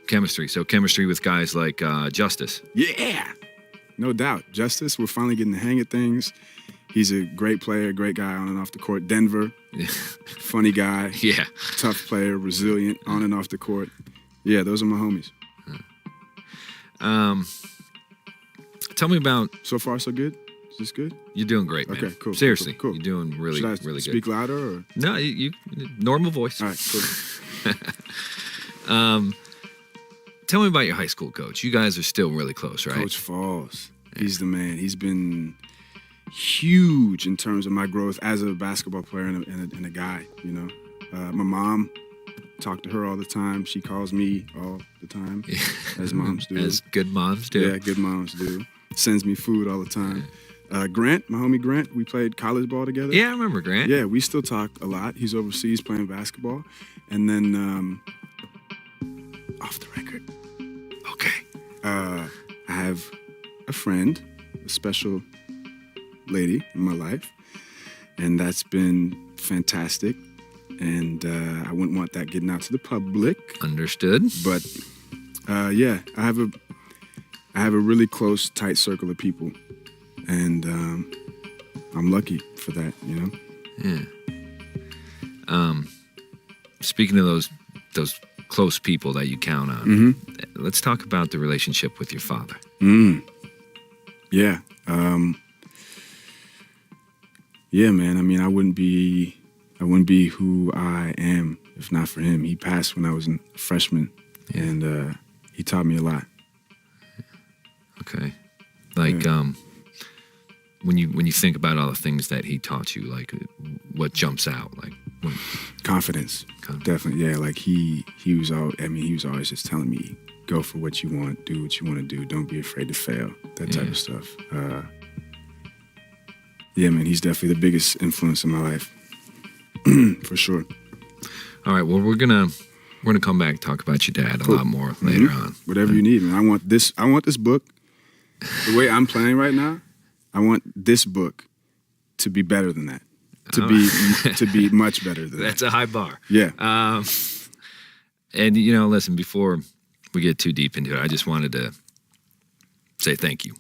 Chemistry. So chemistry with guys like Justice. Yeah, no doubt. Justice, we're finally getting the hang of things. He's a great player, great guy on and off the court. Denver, funny guy. Yeah. Tough player, resilient on and off the court. Yeah, those are my homies. Tell me about... So far, so good? Is this good? You're doing great, man. Okay, cool. Seriously, cool. You're doing really, Should I really good. Speak louder? Or? No, you normal voice. All right, cool. Tell me about your high school coach. You guys are still really close, right? Coach Falls. He's the man. He's been huge in terms of my growth as a basketball player and a guy, you know. My mom, talk to her all the time. She calls me all the time, as moms do. As good moms do. Yeah, good moms do. Sends me food all the time. Grant, my homie Grant, we played college ball together. Yeah, I remember Grant. Yeah, we still talk a lot. He's overseas playing basketball. And then, off the record. Okay. I have a friend, a special lady in my life, and that's been fantastic. And I wouldn't want that getting out to the public. Understood. But yeah, I have a really close, tight circle of people, and I'm lucky for that, you know. Yeah. Speaking of those close people that you count on, let's talk about the relationship with your father. Yeah. Yeah, man. I mean, I wouldn't be who I am if not for him. He passed when I was a freshman, and he taught me a lot. Okay. Like, when you think about all the things that he taught you, like, what jumps out? Like, what? Confidence. Definitely. Yeah. Like he was always just telling me, go for what you want, do what you want to do. Don't be afraid to fail. That type of stuff. Yeah, man, he's definitely the biggest influence in my life. For sure. All right. Well, we're gonna come back and talk about your dad a lot more later on. Whatever you need, man. I want this book. The way I'm playing right now, I want this book to be better than that. To be much better than that. That's a high bar. Yeah. And listen, before we get too deep into it, I just wanted to say thank you,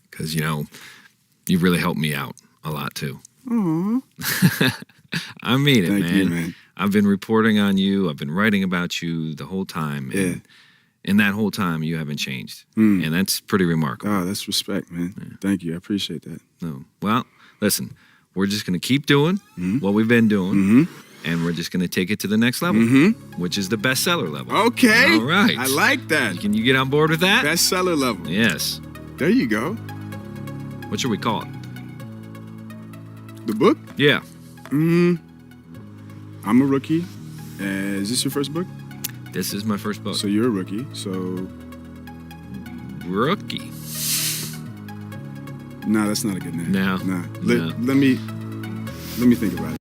because you've really helped me out a lot too. Aww. I mean it, Thank man. you, man. I've been reporting on you. I've been writing about you the whole time. Yeah. And in that whole time, you haven't changed. And that's pretty remarkable. Oh, that's respect, man. Yeah. Thank you. I appreciate that. No. Well, listen, we're just going to keep doing what we've been doing. And we're just going to take it to the next level, which is the bestseller level. Okay. All right. I like that. Can you get on board with that? Bestseller level. Yes. There you go. What should we call it? The book? Yeah. I'm a rookie. Is this your first book? This is my first book. So you're a rookie. So rookie. No, that's not a good name. No. Let me think about it.